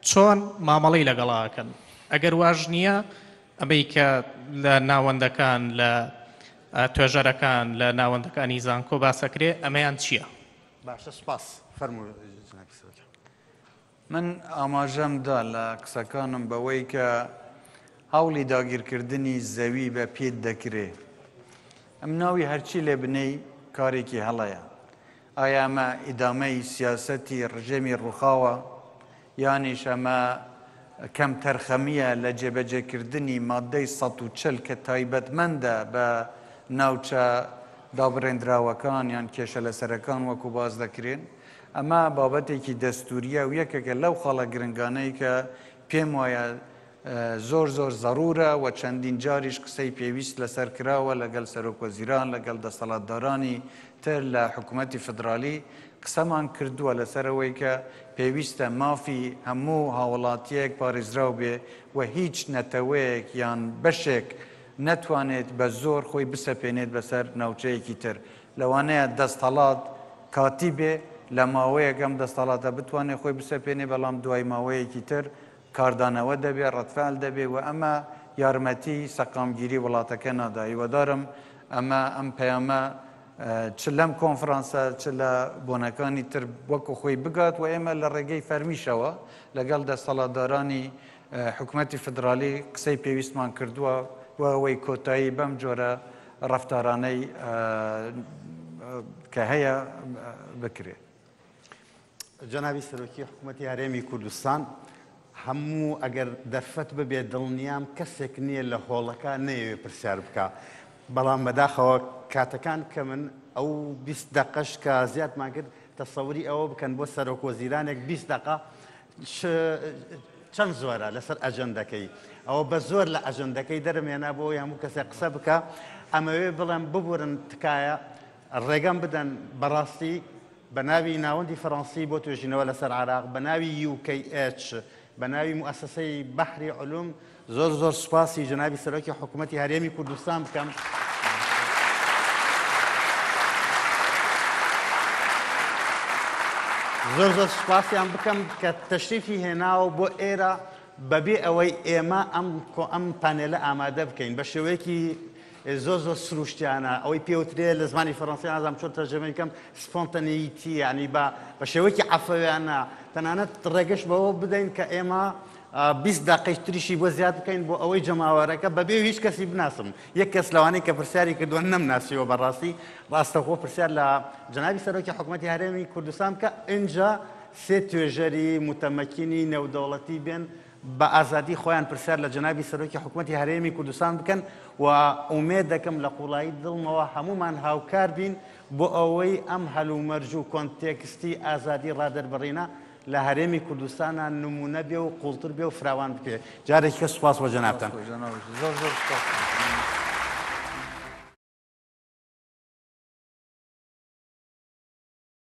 چۆن مامەڵەی لەگەڵاکەن ئەگەر واژ نییە ئەمەی کە لە ناوەندەکان لە توێژەرەکان لە ناوەندەکانی زانکۆ باسەکرێ ئەمەیان چییە؟ باشە سپاس فەرموو من ئاماژەم دا لە قسەکانم بەوەی کە هەوڵی داگیرکردنی زەوی بە پێت دەکرێ ئەم ناوی هەرچی لێ بنەی کارێکی هەڵەیە ئایا ئەمە ئیدامەی سیاسەتی ڕژێمی ڕووخاوە یانیش ئەمە کەم تەرخەمیە لە جێبەجێکردنی مادەی 140 کە تایبەتمەندە بە ناوچە دابڕێنراوەکان یان کێشە لەسەرەکان وەکو باز دەکرێن ئەمە بابەتێکی دەستوریە و یەکێکە لەو خاڵە گرنگانەی کە پێم وایە زۆر زۆر ضرورە و چەندین جاریش قسەی پێویست لەسەر کراوە لەگەڵ سەرۆکوەزیران لەگەڵ دەسەڵاتدارانی تر لە حکوومەتی فدرالی قسەمان کردووە لەسەرەوەی کە پێویستە مافی هەموو هاوڵاتیەک پارێزراو بێ و هیچ نەتەوەیەک یان بەشێک نەتوانێت بە زۆر خۆی بسەپێنێت بەسەر ناوچەیەکی تر لەوانەیە دەستەڵات کاتی بێ لە ماوەیەک ئەم دەستەڵاتە بتوانێت خۆی بسەپێنێ بەڵام دوای ماوەیەکی تر کاردانەوە دەبێت ڕەتفعل دەبێت و ئەمە یارمەتی سەقامگیری وڵاتەکە نادا هیوادارم ئەمە ئەم پەیامە چ لەم کۆنفرانسە چ لە بۆنەکانی تر وەکو خۆی بگات و ئێمە لە ڕێگەی فەرمیشەوە لەگەڵ دەسەڵاتدارانی حکوومەتی فدرالی قسەی پێویستمان کردووە و ئەوەی کۆتایی بەم جۆرە ڕەفتارانەی کە هەیە بکرێت. جەنابی سەرۆکی حکوومەتی هەرێمی کوردستان هەموو ئەگەر دەرفەت ببێت دڵنیام کەسێک نییە لە هۆڵەکە نەیەوێ پرسیار بکە بەڵام بەداخەوە کاتەکان کە من ئەو 20 دقەش کە زیادمان کرد تەسەوری ئەوە بکەن بۆ سەرۆکوەزیرانێک 20 دقە چەند زۆرە لەسەر ئەجەندەکەی ئەوە بە زۆر لە ئەجەندەکەی دەرمێنا بۆ هەموو کەسێک قسە بکە ئەمەوێ بڵێم ببورن تکایە ڕێگەم بدەن بەڕاستی بە ناوی ناوەندی فەڕەنسی بۆ توێژینەوە لەسەر عراق بە ناوی UKH بە ناوی موسسەی بەحری علوم زۆر زۆر سوپاسی جەنابی سەرۆکی حکوومەتی هەرێمی کوردستان بکەم زۆر زۆر سوپاسیان بکەم کە تەشریفی هێناوە بۆ ئێرە بەبێ ئەوەی ئێمە ئەم پانێلە ئامادە بکەین بە شێوەیەکی زۆر زۆر سروشتیانە ئەوەی پێوترێ لە زمانی فەڕەنسی ئازام چۆن تەرجەمەی کەم سپۆنتەنیتی یعنی بە شێوەیەکی عەفەویانە تەنانەت ڕێگەش بەوە بدەین کە ئێمە 20 دقەی تریشی بۆ زیاد بکەین بۆ ئەوەی جەماوەرەکە بەبێ هیچ کەسی بناسم یەک کەس لەوانەی کە پرسیاری کردووە نەمناسیەوە بەڕاستی ڕاستەخۆ پرسیار لە جەنابی سەرۆکی حکوومەتی هەرێمی کوردستان کە ئینجا سێ توێژەری متەمەکینی نێودەوڵەتی بێن بە ئازادی خۆیان پرسیار لە جەنابی سەرۆکی حکوومەتی هەرێمی کوردستان بکەن و ئومێد دەکەم لە قوڵایی دڵمەوە هەمومان هاوکار بین بۆ ئەوەی ئەم هەلومەرج و کۆنتێکستی ئازادی ڕادەربڕینە لە هەرێمی کوردستانە نمونە بێ و قوڵتر بێ و فراوان بکرێت جارێکی کە سوپاس بۆ جەنابتان. زۆر زۆر سپاس.